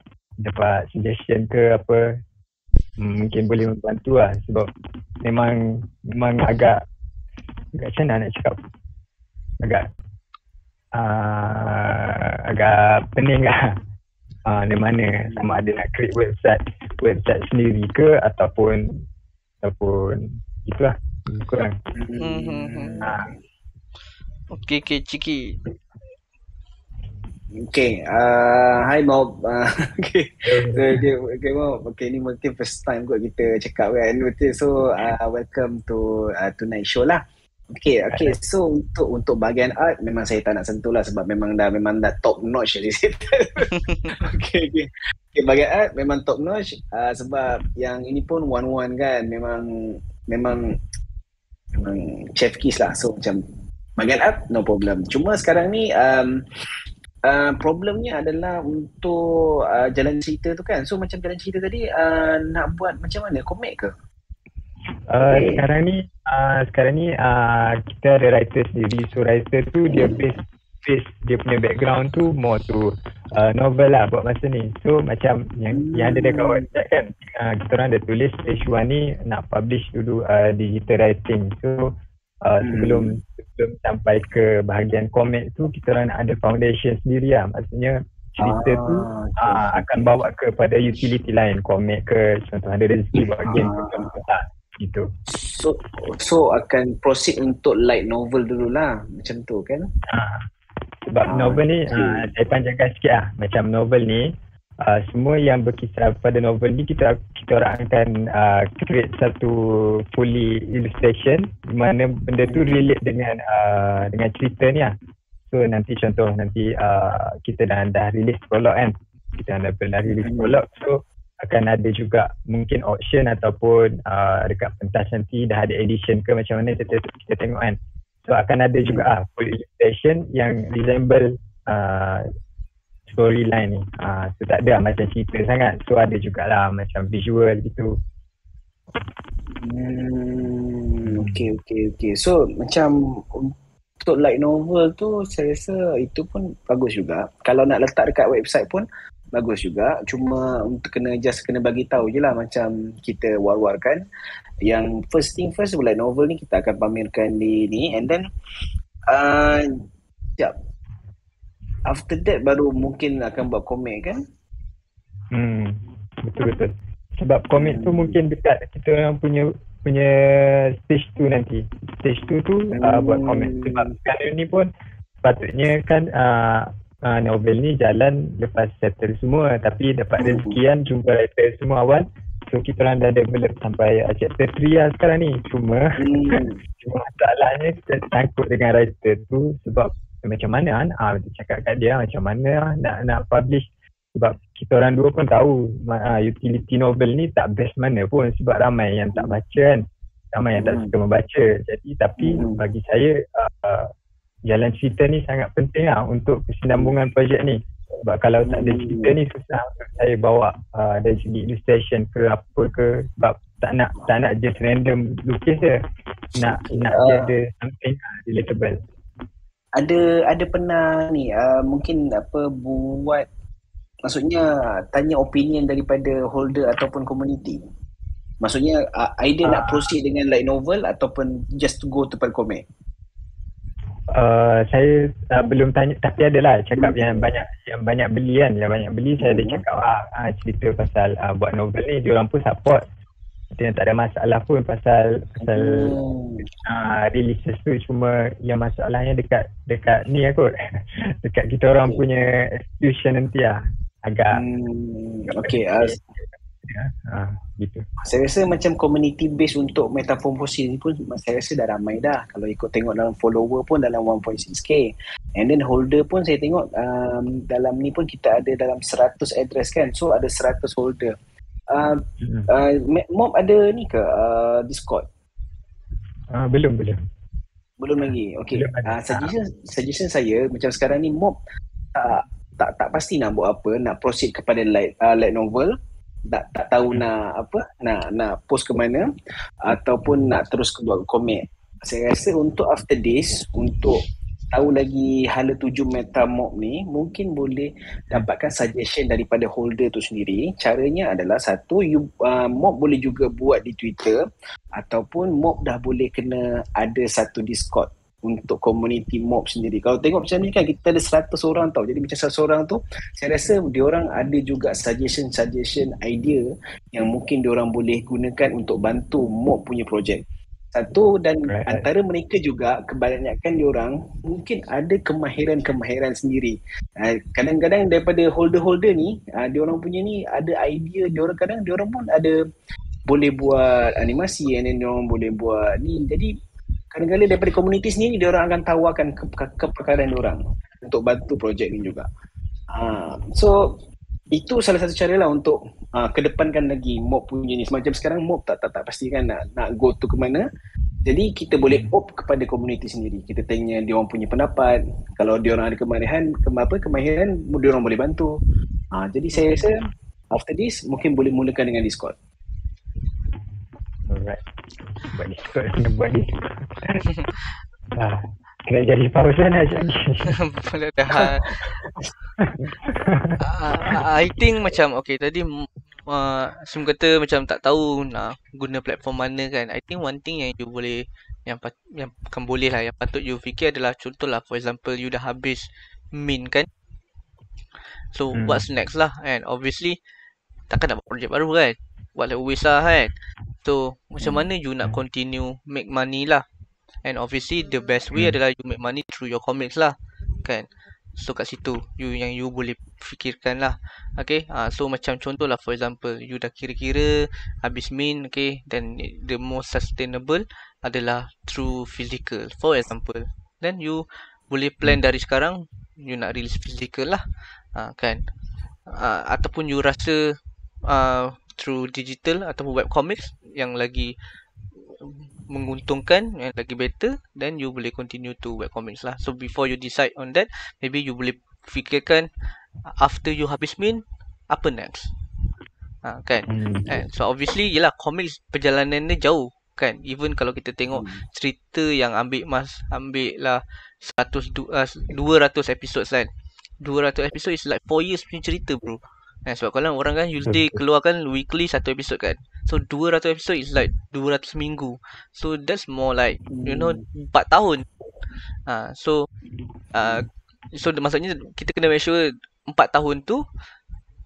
suggestion ke apa, mungkin boleh membantu lah, sebab memang agak macam mana nak cakap, agak pening lah. Di mana sama ada nak create website sendiri ke ataupun itulah kurang. Okay, Ciki. Okay, hi Mob. Okay, Mob. Okay, ni mungkin first time kot kita cakap kan. So, welcome to Tonight Show lah. Okay. So untuk bahagian art memang saya tak nak sentuh lah sebab memang dah top notch di situ. Okay. Bahagian art memang top notch sebab yang ini pun one kan, memang chef kiss lah. So macam bahagian art no problem. Cuma sekarang ni problemnya adalah untuk jalan cerita tu kan. So macam jalan cerita tadi nak buat macam mana, komik ke? Sekarang ni kita ada writer sendiri. So writer tu dia base dia punya background tu more to novel lah buat masa ni. So macam yang ada dekat website kan, kita orang ada tulis stage 1 ni nak publish dulu digital writing. So sebelum sampai ke bahagian komik tu, kita orang nak ada foundation sendiri lah. Maksudnya cerita tu akan bawa kepada utility lain, komik ke, contoh ada rezeki buat game ke tak gitu. So akan proceed untuk light novel dululah, macam tu kan? Sebab novel ni saya panjangkan sikit lah. Macam novel ni semua yang berkisar pada novel ni kita orang akan create satu fully illustration di mana benda tu relate dengan cerita ni lah. So nanti kita dah release prolog kan, kita dah release prolog. So akan ada juga mungkin auction ataupun dekat pentas nanti dah ada edition ke macam mana kita tengok kan. So akan ada juga full illustration yang resemble storyline ni. So tak ada macam cerita sangat. So ada jugalah macam visual gitu. Okay. So macam untuk light novel tu saya rasa itu pun bagus juga. Kalau nak letak dekat website pun bagus juga. Cuma untuk kena bagi tahu je lah, macam kita war-warkan. Yang first thing first, light novel ni kita akan pamerkan di ni, and then after that baru mungkin akan buat komik kan? Betul. Sebab komik tu mungkin dekat kita orang punya stage 2 nanti. Stage 2 tu buat komik. Sebab sekarang ni pun sepatutnya kan novel ni jalan lepas settle semua, tapi dapat rezeki kan jumpa writer semua awal. So kita orang dah develop sampai chapter 3 lah sekarang ni. Cuma masalahnya kita sangkut dengan writer tu sebab macam mana kan, kita cakap kat dia macam mana nak publish Sebab kita orang dua pun tahu utility novel ni tak best mana pun, sebab ramai yang tak baca kan, ramai yang tak suka membaca. Jadi tapi bagi saya jalan cerita ni sangat penting lah untuk kesinambungan projek ni. Sebab kalau tak ada cerita ni susah untuk saya bawa dari segi illustration ke apa ke, sebab tak nak just random lukis je, nak dia ada something relatable. Ada pernah ni mungkin buat, maksudnya tanya opinion daripada holder ataupun community. Maksudnya idea nak proceed dengan light novel ataupun just to go to comic. Saya belum tanya, tapi adalah cakap yang banyak beli kan, yang banyak beli saya ada cakap cerita pasal buat novel ni, diorang pun support. Dia tak ada masalah pun pasal releases tu, cuma yang masalahnya dekat ni kot dekat kita orang punya execution nanti agak okay. Gitu. Saya rasa macam community base untuk Metamorphosis ni pun saya rasa dah ramai dah. Kalau ikut tengok dalam follower pun dalam 1.6k, and then holder pun saya tengok dalam ni pun kita ada dalam 100 address kan, so ada 100 holder. Mob ada ni ke Discord? Belum lagi. Okay. Suggestion saya macam sekarang ni Mob tak pasti nak buat apa, nak proceed kepada light novel, tak tahu nak post ke mana ataupun nak terus buat komik. Saya rasa untuk after this, untuk tahu lagi hala tuju meta mob ni, mungkin boleh dapatkan suggestion daripada holder tu sendiri. Caranya adalah satu, mob boleh juga buat di Twitter, ataupun mob dah boleh kena ada satu Discord untuk community mob sendiri. Kalau tengok macam ni kan, kita ada 100 orang tau. Jadi macam 100 orang tu, saya rasa diorang ada juga suggestion idea yang mungkin diorang boleh gunakan untuk bantu mob punya projek. Satu, dan antara mereka juga kebanyakan diorang mungkin ada kemahiran sendiri. Kadang-kadang daripada holder-holder ni, diorang punya ni ada idea, diorang pun ada boleh buat animasi, and then diorang boleh buat ni. Jadi kadang-kadang daripada komuniti sendiri diorang akan tawarkan kepakaran diorang untuk bantu projek ni juga. So itu salah satu cara lah untuk kedepankan lagi mob punya ni. Semacam sekarang mob tak pastikan nak go to ke mana. Jadi kita boleh opt kepada komuniti sendiri. Kita tanya diorang punya pendapat. Kalau diorang ada kemahiran diorang boleh bantu. Jadi saya rasa after this mungkin boleh mulakan dengan Discord. Alright. Buat Discord. Kena jadi pausan lah jadi. Boleh dah. I think macam okay tadi Sim kata macam tak tahu nak guna platform mana kan. I think one thing yang you boleh yang bukan boleh lah, yang patut you fikir adalah, contohlah for example you dah habis min kan. So what's next lah, and obviously takkan nak buat projek baru kan. Buat always lah kan. So macam mana you nak continue make money lah. And obviously the best way adalah you make money through your comics lah kan. So kat situ yang you boleh fikirkan lah. Okay, so macam contoh lah, for example you dah kira-kira habis min, okay, then the most sustainable adalah through physical for example. Then you boleh plan dari sekarang you nak release physical lah, kan. Ataupun you rasa through digital ataupun webcomics yang lagi menguntungkan, yang lagi better, then you boleh continue to webcomics lah. So before you decide on that, maybe you boleh fikirkan after you habis min apa next, kan. So obviously yelah, comics perjalanan dia jauh kan. Even kalau kita tengok cerita yang ambil lah 200 episod kan, 200 episod is like 4 years punya cerita bro. Sebab kalau orang kan usually keluarkan weekly 1 episod kan. So 200 episod is like 200 minggu. So that's more like 4 tahun. So maksudnya kita kena make sure 4 tahun tu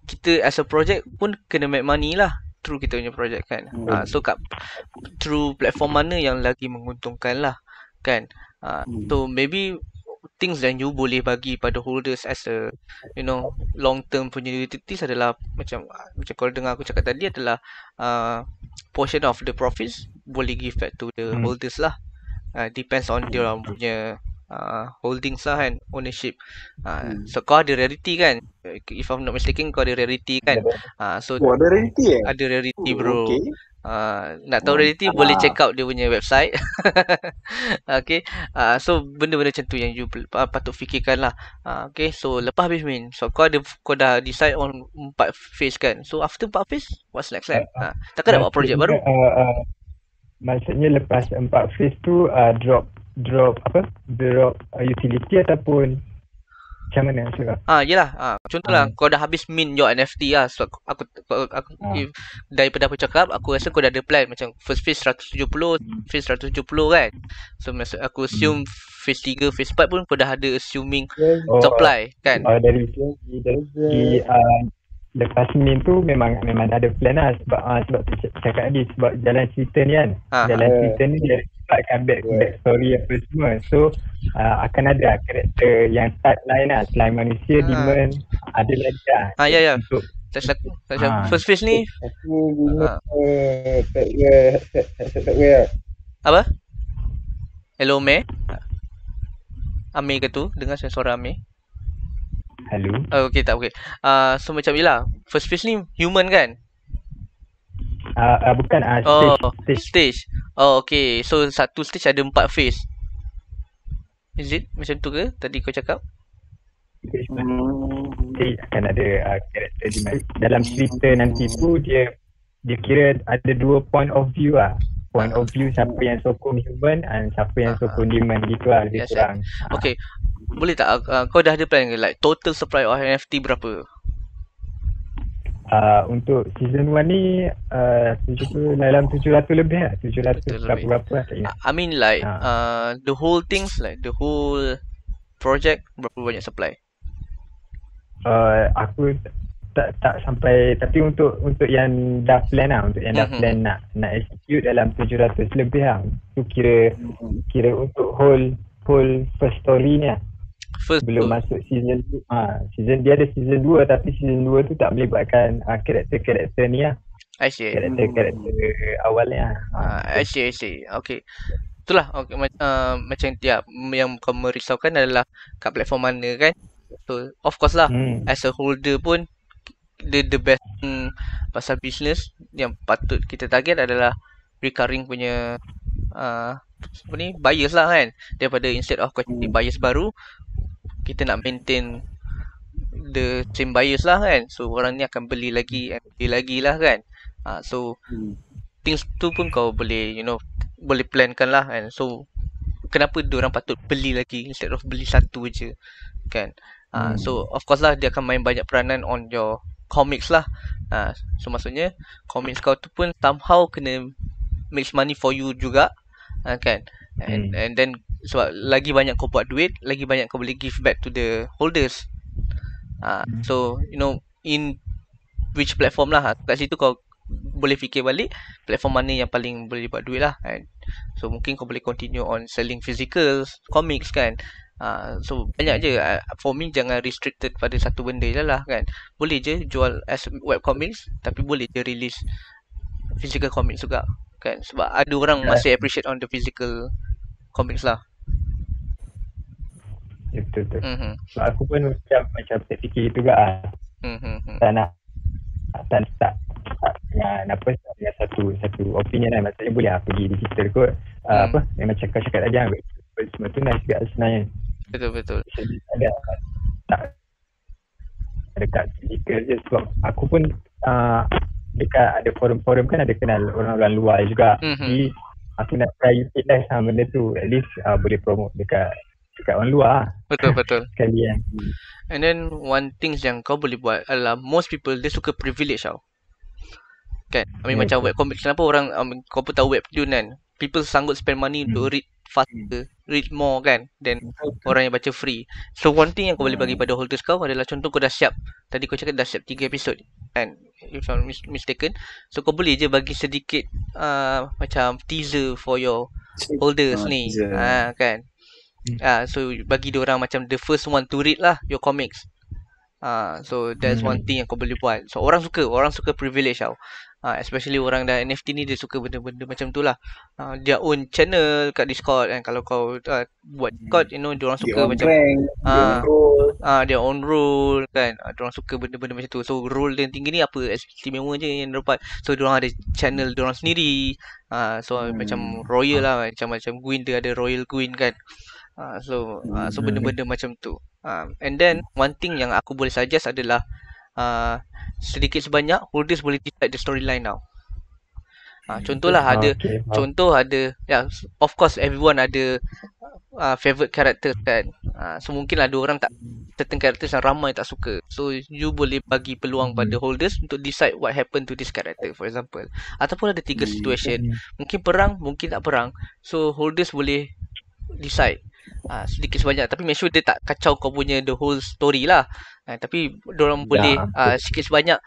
kita as a project pun kena make money lah through kita punya project kan. So through platform mana yang lagi menguntungkan lah kan. So maybe things yang you boleh bagi pada holders as a long term punya utilities adalah macam kalau dengar aku cakap tadi adalah portion of the profits boleh give back to the holders lah. Depends on dia orang punya holdings lah kan, ownership. So kau ada rarity kan, if I'm not mistaken kau ada rarity kan. So Oh, ada rarity ada rarity bro. Okay. Nak tahu rarity boleh check out dia punya website. Okay. So benda-benda macam tu yang you patut fikirkan lah. Okay. So lepas habis main, so kau dah decide on 4 phase kan. So after 4 phase, what's next kan? Takkan nak buat projek baru? Maksudnya lepas 4 phase tu drop utility ataupun macam mana maksudnya? Yelah. Contohlah kau dah habis mint your NFT lah. So aku if, daripada aku cakap, aku rasa kau dah ada plan macam first phase 170, phase 170 kan. So maksud aku assume phase 3, phase 4 pun kau dah ada assuming supply kan. Dari lepas mint tu memang ada plan lah sebab tu cakap tadi sebab jalan cerita ni kan. Jalan cerita ni dia akan back story apa semua. So akan ada karakter yang start lain lah selain manusia, demon, ada lagi lah. Ya. Untuk first phase ni aku guna software. Apa? Hello May. Amir ke tu? Dengar suara Amir? Hello. Okay, tak okay. So macam ni lah. First phase ni human kan? Bukan stage. Oh, okay. So satu stage ada 4 phase. Is it macam tu ke tadi kau cakap? Akan ada karakter dalam cerita nanti tu dia kira ada 2 point of view lah. Point of view siapa yang sokong human dan siapa yang sokong demon gitu lah lebih kurang. Okay. Boleh tak kau dah ada plan ke like total supply of NFT berapa? Untuk season 1 ni dalam 700 lebih lah. 700 berapa lah tak ingat. I mean like the whole things, like the whole project berapa banyak supply? Aku tak sampai, tapi untuk yang dah plan lah, untuk yang dah plan nak execute dalam 700 lebih lah. Tu kira untuk whole first story ni lah. Belum masuk season 2. Season dia ada season 2 tapi season 2 tu tak melibatkan karakter ni lah. I see. Karakter awalnya. I see. Okay. Itulah macam tiap yang kau merisaukan adalah kat platform mana kan. So of course lah as a holder pun the best pasal business yang patut kita target adalah recurring punya buyers lah kan. Daripada instead of kau cari buyers baru, kita nak maintain the same buyers lah kan. So orang ni akan beli lagi lah kan. So things tu pun kau boleh boleh plankan lah kan. So kenapa diorang patut beli lagi instead of beli satu je kan. So of course lah dia akan main banyak peranan on your comics lah. So maksudnya comics kau tu pun somehow kena makes money for you juga kan. And then sebab lagi banyak kau buat duit, lagi banyak kau boleh give back to the holders. So in which platform lah, kat situ kau boleh fikir balik platform mana yang paling boleh buat duit lah kan. So mungkin kau boleh continue on selling physical comics kan. So banyak je. For me jangan restricted pada satu benda je lah kan. Boleh je jual as web comics, tapi boleh je release physical comics juga kan. Sebab ada orang masih appreciate on the physical comics lah. Betul. So, aku pun macam terfikir juga lah. Tak apa dengan satu opinion lah. Maksudnya boleh pergi digital kot. Memang cakap tadi lah. Semua tu nice juga sebenarnya. Betul. Tak dekat physical je sebab aku pun dekat ada forum-forum kan ada kenal orang-orang luar juga. Jadi aku nak try utilize benda tu. At least boleh promote dekat orang luar. Betul. Sekalian. And then one things yang kau boleh buat adalah most people dia suka privilege tau. Kan? I mean macam webcomics, kenapa orang kau pun tahu webtoon kan. People sanggup spend money untuk read faster, read more kan, then orang yang baca free. So one thing yang kau boleh bagi pada holders kau adalah contoh kau dah siap, tadi kau cakap dah siap 3 episod kan, if I'm mistaken. So kau boleh je bagi sedikit macam teaser for your holders ni kan. So bagi dia orang macam the first one to read lah your comics So that's one thing yang kau boleh buat. So orang suka privilege tau. Especially orang dah NFT ni dia suka benda-benda macam tu lah. Dia own channel kat Discord kan. Kalau kau buat Discord, you know, dia orang suka Dia on macam rank, dia on role. dia on role kan. Dia orang suka benda-benda macam tu. So role yang tinggi ni apa istimewa je yang dia dapat. So dia orang ada channel dia orang sendiri. So macam royal lah, macam Gwyn dia ada royal Gwyn kan. So benda-benda macam tu. And then one thing yang aku boleh suggest adalah sedikit sebanyak holders boleh decide the storyline now. Contohlah contoh ada of course everyone ada favorite characters kan. So mungkin ada orang tak certain characters yang ramai tak suka. So you boleh bagi peluang pada holders untuk decide what happen to this character for example. Ataupun ada 3 situation. Mungkin perang, mungkin tak perang. So holders boleh decide sedikit sebanyak, tapi make sure dia tak kacau kau punya the whole story lah. Tapi diorang boleh sikit sebanyak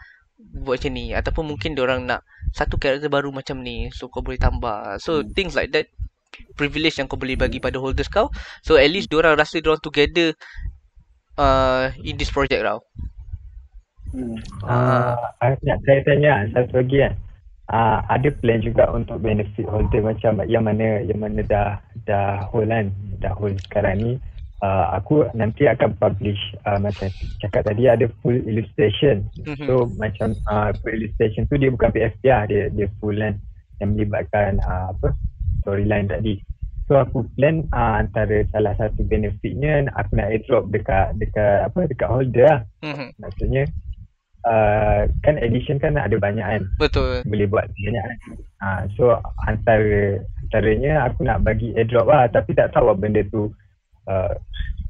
buat macam ni. Ataupun mungkin diorang nak satu karakter baru macam ni, so kau boleh tambah. So things like that, privilege yang kau boleh bagi pada holders kau. So at least diorang rasa diorang together in this project tau. Saya tanya satu lagi kan. Ada plan juga untuk benefit holder macam yang mana dah hold kan, dah hold sekarang ni. Aku nanti akan publish macam cakap tadi ada full illustration. So macam full illustration tu dia bukan PFP lah, dia full kan, yang melibatkan storyline tadi. So aku plan antara salah satu benefitnya aku nak airdrop dekat holder lah. Maksudnya kan edition kan ada banyak kan. Betul. Boleh buat banyak kan. So antaranya aku nak bagi airdrop lah, tapi tak tahu benda tu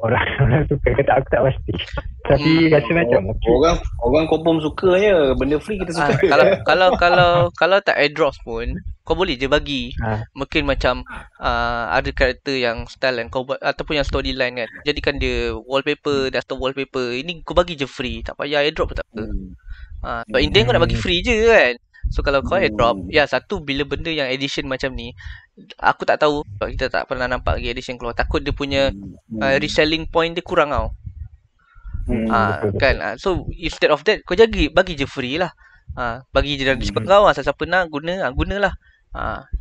orang suka ke tak, aku tak pasti. Tapi rasa macam orang confirm suka je. Benda free kita suka. Kalau tak airdrop pun kau boleh je bagi. Mungkin macam ada karakter yang style yang kau buat ataupun yang storyline kan. Jadikan dia wallpaper, desktop wallpaper. Ini kau bagi je free. Tak payah airdrop pun tak apa. Sebab in the end kau nak bagi free je kan. So kalau kau airdrop, satu bila benda yang edition macam ni, aku tak tahu sebab kita tak pernah nampak lagi edition keluar. Takut dia punya reselling point dia kurang tau. Kan. So instead of that kau bagi je free lah. Bagi je dalam Discord kau, siapa nak gunalah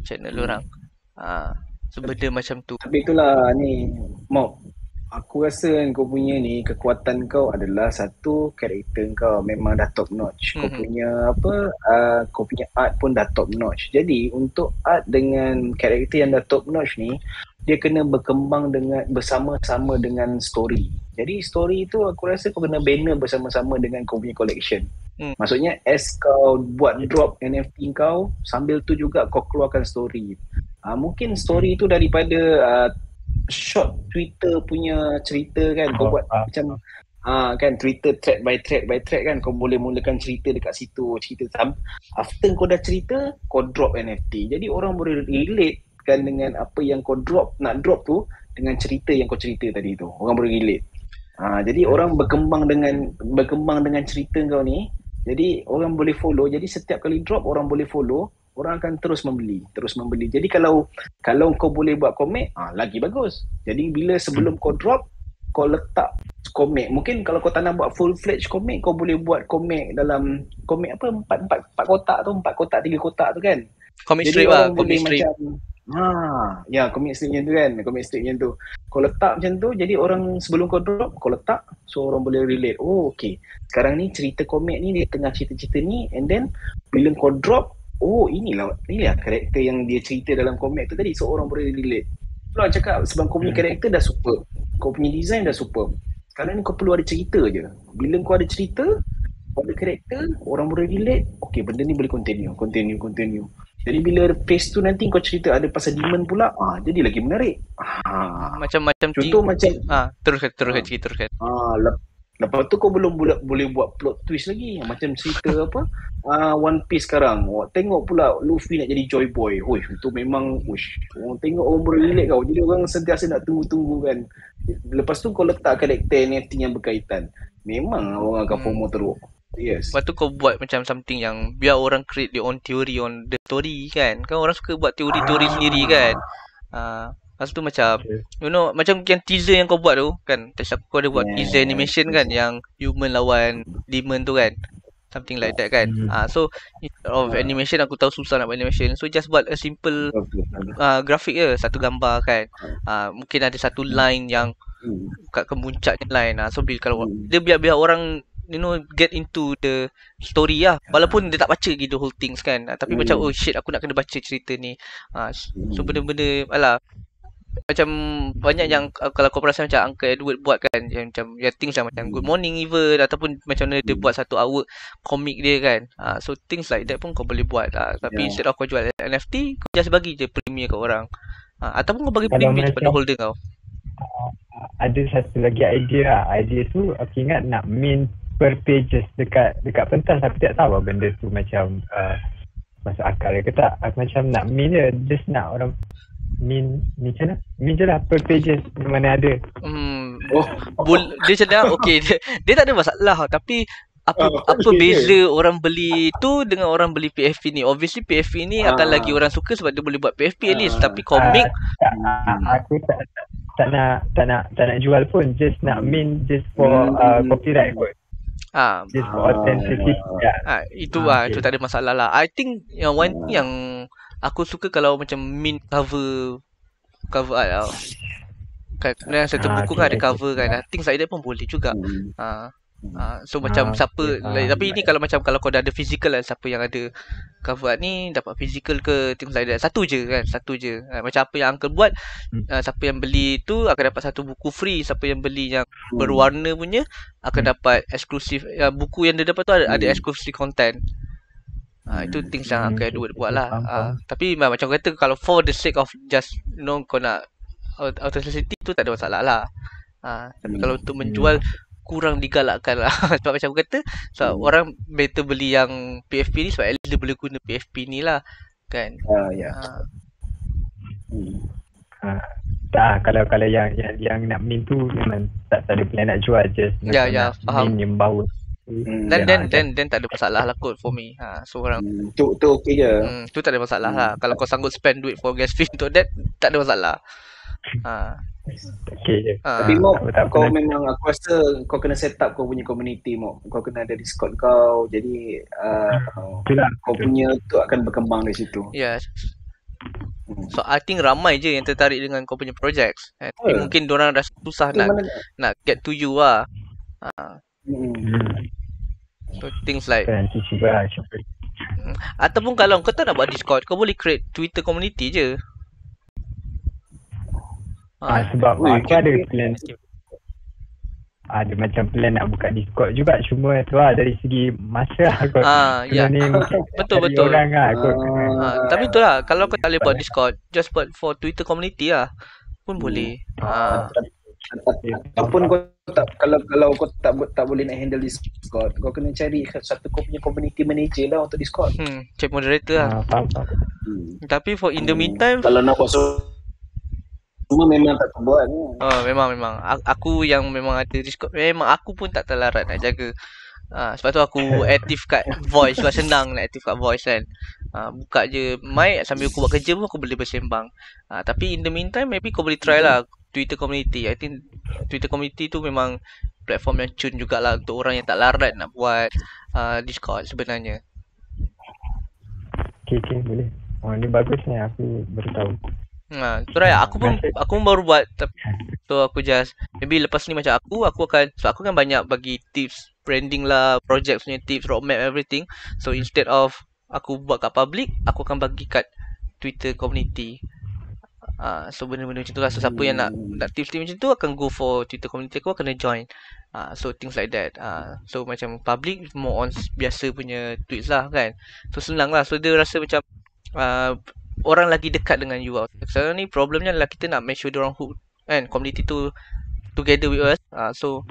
channel orang. So benda macam tu. Tapi itulah ni Mok, aku rasa kau punya ni kekuatan kau adalah satu, karakter kau memang dah top notch. Kau punya kau punya art pun dah top notch. Jadi untuk art dengan karakter yang dah top notch ni, dia kena berkembang bersama-sama dengan story. Jadi story tu aku rasa kau kena banner bersama-sama dengan kau punya collection. Maksudnya as kau buat drop NFT kau, sambil tu juga kau keluarkan story. Mungkin story tu daripada short Twitter punya cerita kan, kau buat macam kan Twitter track by track kan, kau boleh mulakan cerita dekat situ, after kau dah cerita kau drop NFT. Jadi orang boleh relate kan dengan apa yang kau nak drop tu dengan cerita yang kau cerita tadi tu. Orang boleh relate. Jadi orang berkembang dengan cerita kau ni. Jadi orang boleh follow. Jadi setiap kali drop orang boleh follow, orang akan terus membeli. Jadi kalau kau boleh buat komik, lagi bagus. Jadi bila sebelum kau drop, kau letak komik. Mungkin kalau kau tak nak buat full fledged komik, kau boleh buat komik dalam komik apa 4 kotak tu, 4 kotak 3 kotak tu kan. Komik jadi strip lah, komik strip. Macam komik strip macam tu kan. Komik strip macam tu. Kau letak macam tu, jadi orang sebelum kau drop, kau letak, so orang boleh relate. Oh okay, sekarang ni cerita komik ni dia tengah cerita-cerita ni, and then bila kau drop, oh inilah karakter yang dia cerita dalam komik tu tadi, so orang boleh relate. Kalau cakap sebab kau punya karakter dah super, kau punya design dah super, sekarang ni kau perlu ada cerita je. Bila kau ada cerita, kau ada karakter, orang boleh relate, okay benda ni boleh continue. Jadi bila phase tu nanti kau cerita ada pasal demon pula, jadi lagi menarik. Macam-macam contoh macam teruskan. Lepas tu kau belum boleh buat plot twist lagi. Macam cerita One Piece sekarang. Tengok pula Luffy nak jadi Joy Boy. Itu memang orang tengok orang boleh relate kau. Jadi orang sentiasa nak tunggu kan. Lepas tu kau letak karakter NFT yang berkaitan, memang orang akan FOMO teruk. Yes. Lepas tu kau buat macam something yang biar orang create their own theory on the story kan. Kan orang suka buat teori-teori sendiri kan. Lepas tu macam Okay. you know, macam yang teaser yang kau buat tu kan, tak silap kau ada buat teaser Yeah, animation kan, yang human lawan demon tu kan, something like that kan. So instead of animation, aku tahu susah nak buat animation, so just buat a simple grafik je, satu gambar kan. Mungkin ada satu line yang kat kemuncaknya line. So kalau dia biar orang you know get into the story lah, walaupun dia tak baca gitu whole things kan. Tapi macam oh shit, aku nak kena baca cerita ni. So benda-benda alah, macam banyak yang kalau kau perasan macam Uncle Edward buat kan, yang macam yang things macam Good Morning even, ataupun macam mana dia buat satu artwork komik dia kan. So things like that pun kau boleh buat. Tapi instead of kau jual NFT, kau just bagi je premier kat orang. Ataupun kau bagi Kalau premier kepada macam- holder kau. Ada satu lagi idea. Idea tu aku ingat nak mint per pages dekat pentas, tapi tak tahu benda tu macam masuk akal ke tak. Aku macam nak mint je, just nak orang mint macam mana? Mint je lah per pages mana ada. Dia macam okay, dia tak ada masalah, tapi apa beza orang beli tu dengan orang beli PFP ni? Obviously PFP ni akan lagi orang suka sebab dia boleh buat PFP at least, tapi komik Aku tak nak jual pun, just nak mint just for copyright kot. Just for authenticity. Itu Okay. itu tak ada masalah lah. I think yang one thing yang aku suka kalau macam mint cover art tau. Kan satu buku kan ada cover kan. Things like that pun boleh juga. So macam siapa tapi ini kalau kau dah ada physical lah, siapa yang ada cover art ni dapat physical ke, things like that. Satu je. Macam apa yang Uncle buat, siapa yang beli tu akan dapat satu buku free. Siapa yang beli yang berwarna punya akan dapat eksklusif. Buku yang dia dapat tu ada eksklusif content. Itu things yang Uncle Edward buat lah. Tapi macam kata, kalau for the sake of just you know kau nak authenticity tu tak ada masalah lah. Tapi kalau untuk menjual kurang digalakkan lah. Sebab macam aku kata, sebab orang better beli yang PFP ni sebab at least dia boleh guna PFP ni lah kan. Tak, kalau yang nak mint tu memang tak ada plan nak jual, just faham. mint yang bau. Dan tak ada masalah lah kot for me. So orang tu okey je. tu tak ada masalah lah. Kalau kau sanggup spend duit for gas fee untuk that, tak ada masalah. Okay je. Tapi Mok, tak kau pernah. memang aku rasa kau kena set up kau punya community Mok. Kau kena ada Discord kau. Jadi Itulah. kau punya tu akan berkembang dari situ. Yes. So I think ramai je yang tertarik dengan kau punya projects. Tapi mungkin diorang rasa susah nak get to you lah. So things like Nanti cuba. ataupun kalau kau tak nak buat Discord, kau boleh create Twitter community je. Sebab aku ada plan. Ada macam plan nak buka Discord juga, cuma tu lah dari segi masa aku. Ya. Ni Betul. orang lah aku. Tapi itulah, kalau kau tak boleh buat Discord, just buat for Twitter community lah pun boleh. Ataupun kau tak, kalau kau tak boleh nak handle Discord, kau kena cari satu kau punya community manager lah untuk Discord. Check moderator lah. Faham. Tapi for in the meantime, Kalau nak buat semua memang tak buat ni. memang aku yang memang ada Discord, memang aku pun tak terlarat nak jaga. Sebab tu aku aktif kat voice, sebab senang nak aktif kat voice kan. Buka je mic sambil aku buat kerja pun aku boleh bersembang. Tapi in the meantime maybe kau boleh try lah Twitter community. I think Twitter community tu memang platform yang cun jugalah untuk orang yang tak larat nak buat Discord sebenarnya. Okay, boleh. Ni bagus ni, aku baru tahu. Tu Raya, aku pun baru buat. So aku just maybe lepas ni macam aku akan, so aku kan banyak bagi tips branding lah, project punya tips, roadmap, everything. So instead of aku buat kat public, aku akan bagi kat Twitter community. So benda-benda macam tu lah. So siapa yang nak tips macam tu akan go for Twitter community, aku kena join. So things like that. So macam public more on biasa punya tweets lah kan. So senang lah. So dia rasa macam orang lagi dekat dengan you. Sekarang ni problemnya adalah kita nak make sure diorang hook kan, community tu together with us. So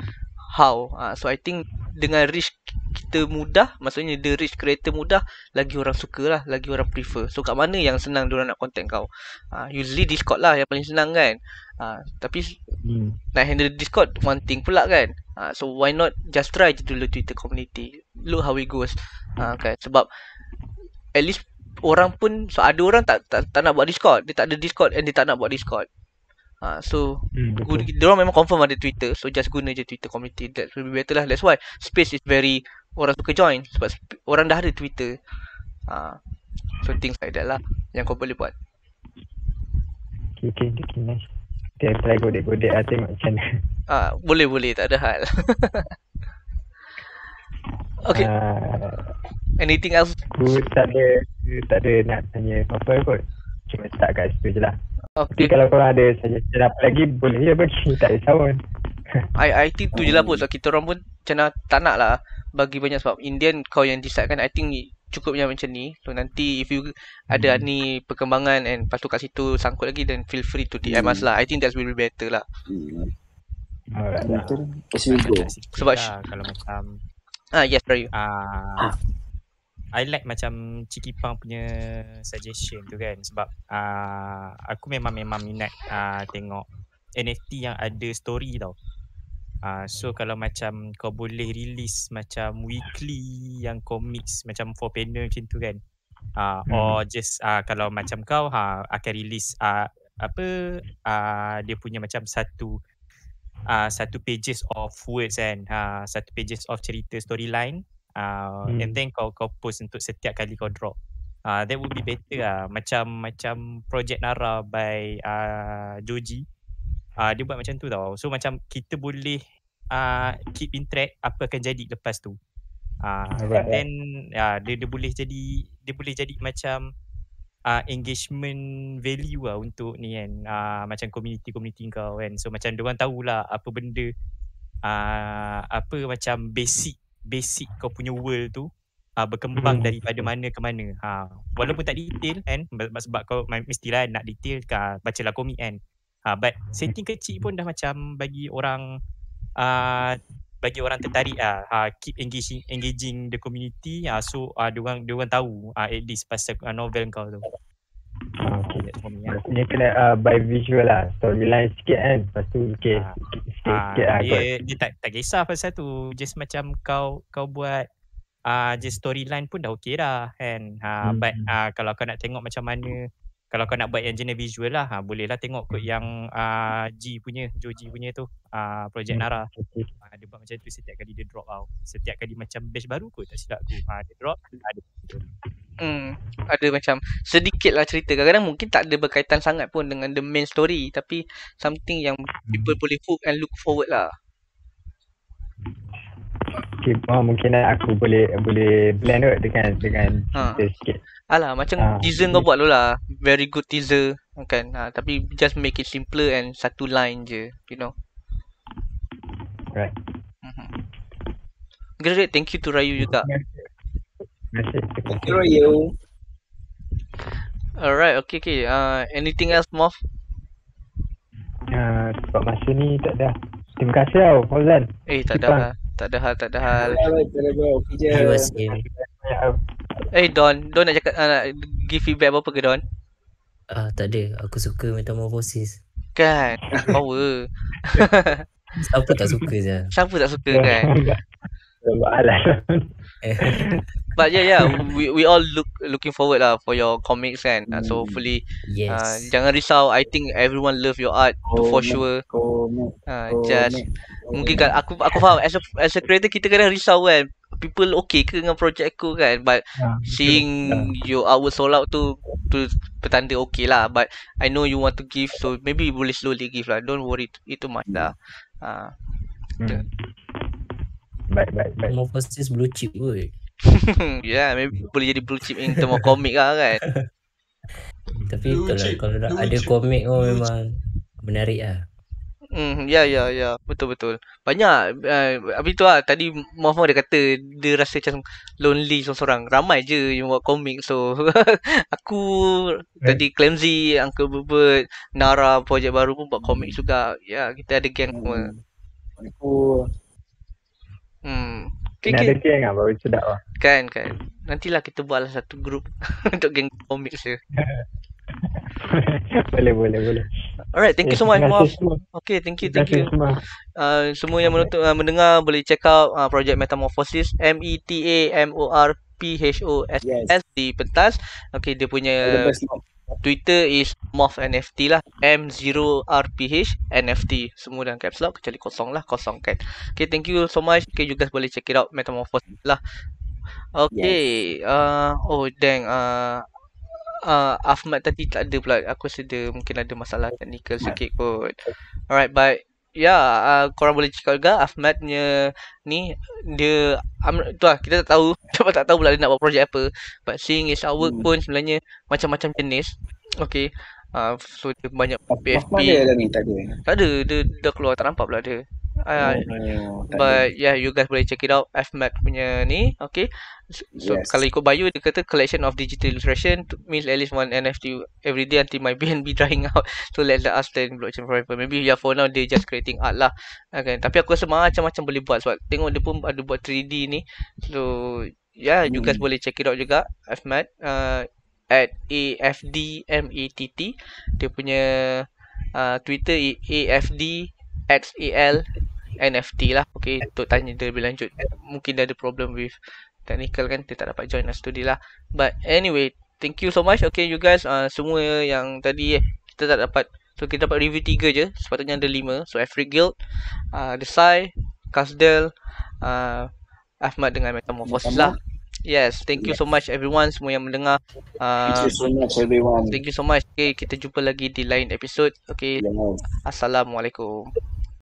how? So I think dengan reach kita mudah, maksudnya the reach creator mudah, lagi orang suka lah, lagi orang prefer. So kat mana yang senang diorang nak contact kau? Usually Discord lah yang paling senang kan. Tapi nak handle Discord one thing pula kan. So why not just try je dulu Twitter community, look how it goes. Kan, sebab at least orang pun, so ada orang tak nak buat Discord, dia tak ada Discord and dia tak nak buat Discord. So Betul. diorang memang confirm ada Twitter, so just guna je Twitter community. That will be better lah. That's why Space is very, orang suka join sebab orang dah ada Twitter. So things like that lah yang kau boleh buat. Okay, nice. Kita try godek-godek lah, tengok macam mana. Boleh, tak ada hal. Okay, anything else? Aku tak ada nak tanya apa-apa kot. Cuma start kat situ je lah. Tapi Okay, kalau korang ada suggestion apa lagi, boleh je bagi. Tak risau pun. I think tu je lah pun. So kita orang pun macam mana tak nak lah bagi banyak sebab Indian kau yang decide kan. I think cukupnya macam ni. So nanti if you ada ni perkembangan and lepas tu kat situ sangkut lagi, then feel free to DM us lah. I think that will be better lah. Alright lah. Betul. As we go. Sebab kalau macam yes, Rayu. I like macam Ciki Pang punya suggestion tu kan, sebab aku memang minat tengok NFT yang ada story tau. So kalau macam kau boleh release macam weekly yang comics macam 4 panel macam tu kan, or just kalau macam kau akan release dia punya macam satu pages of words kan, satu pages of cerita storyline, and then kau post untuk setiap kali kau drop. That would be better lah. Macam Project Nara by Joji. Dia buat macam tu tau. So macam kita boleh keep in track apa akan jadi lepas tu. And then dia boleh jadi macam engagement value lah untuk ni kan, macam community kau kan. So macam diorang tahulah apa benda, apa macam basic kau punya world tu berkembang daripada mana ke mana. Walaupun tak detail kan, sebab kau mestilah nak detail bacalah komik kan. But setting kecil pun dah macam bagi orang tertarik keep engaging the community. So diorang tahu at least pasal novel kau tu. Okay. Maksudnya kena by visual lah, storyline sikit kan. Lepas tu sikit lah kot. Dia tak kisah pasal tu. Just macam kau buat just storyline pun dah okay dah kan. But kalau kau nak tengok macam mana, kalau kau nak buat yang jenis visual lah, bolehlah tengok kot yang Joji punya tu, Project Nara. Dia buat macam tu setiap kali dia drop tau. Setiap kali macam batch baru kot tak silap aku. Dia drop ada Ada macam sedikit lah cerita. Kadang-kadang mungkin tak ada berkaitan sangat pun dengan the main story, tapi something yang people boleh hook and look forward lah. Okay, mungkin aku boleh blend kot dengan cerita sikit. Alah, macam teaser kau buat dulu lah. Very good teaser kan. Tapi just make it simpler and satu line je, you know. Right. Great, thank you to Rayu juga. Terima kasih. Rayu. Alright, okay. Anything else, Moff? Sebab masa ni tak ada. Terima kasih tau, Fauzan. Tak ada hal. Okay je. Don nak cakap, nak give feedback apa ke Don? Tak ada. Aku suka Metamorphosis. Kan, power. Siapa tak suka je? Siapa tak suka kan? Sebab alas. But yeah, we all looking forward lah for your comics kan. So hopefully, Yes. jangan risau. I think everyone love your art for sure. Just mungkin kan aku faham as a creator kita kadang risau kan. People okay ke dengan project aku kan, but seeing your artwork sold out tu petanda okay lah. But I know you want to give, so maybe boleh slowly give lah. Don't worry itu much lah. Baik. Metamorphosis blue chip kot. Yeah, maybe boleh jadi blue chip in term of comic lah kan. Tapi kalau ada komik memang menarik lah. Ya, betul. Banyak habis tu lah, tadi Muhammad dia kata dia rasa macam lonely seorang-seorang. Ramai je yang buat komik. So aku tadi Clemzy, Uncle Bubert, Nara projek baru pun buat komik juga. Ya, kita ada geng semua. Kena ada geng lah baru sedap lah. Kan. Nantilah kita buatlah satu grup untuk geng komik je. Boleh. Alright, thank you so much, Moff. Okay, thank you. Semua yang mendengar boleh check out project Metamorphosis, Metamorphosis di pentas. Okay, dia punya Twitter is Morph NFT lah, M0RPH NFT, semua dalam caps lock kecuali kosong lah, kosong kan. Okay, thank you so much. Okay, you guys boleh check it out, Metamorphosis lah. Okay, oh dang, Ahmad tadi tak ada pula. Aku rasa mungkin ada masalah teknikal sikit kot. Alright, but korang boleh check out juga Ahmadnya ni. Dia tu lah, kita tak tahu siapa tak tahu pula dia nak buat projek apa, but seeing his artwork pun sebenarnya macam-macam jenis. Okay, so dia banyak PFP. Ahmad ada dah ni? Tak ada. Tak ada, dia dah keluar, tak nampak pula dia. But you guys boleh check it out, Ahmad punya ni. Okay, so kalau ikut bio dia kata collection of digital illustration means at least one NFT every day until my BNB drying out, so let us learn blockchain forever. Maybe for now dia just creating art lah, okay. Tapi aku rasa macam-macam boleh buat, sebab tengok dia pun ada buat 3D ni. So you guys boleh check it out juga, Ahmad, at AFDMATT. Dia punya Twitter AFDXAL NFT lah. Okay, untuk tanya dia lebih lanjut, mungkin dia ada problem with technical kan, dia tak dapat join us today lah. But anyway, thank you so much. Okay, you guys, semua yang tadi kita tak dapat, so kita dapat review 3 je, sepatutnya ada 5. So Afric Guild, The Sai, Kasdel, Ahmad dengan Metamorphosis lah. Yes, thank you so much everyone, semua yang mendengar. Thank you so much everyone. Thank you so much. Okay, kita jumpa lagi di lain episode. Okay, Assalamualaikum.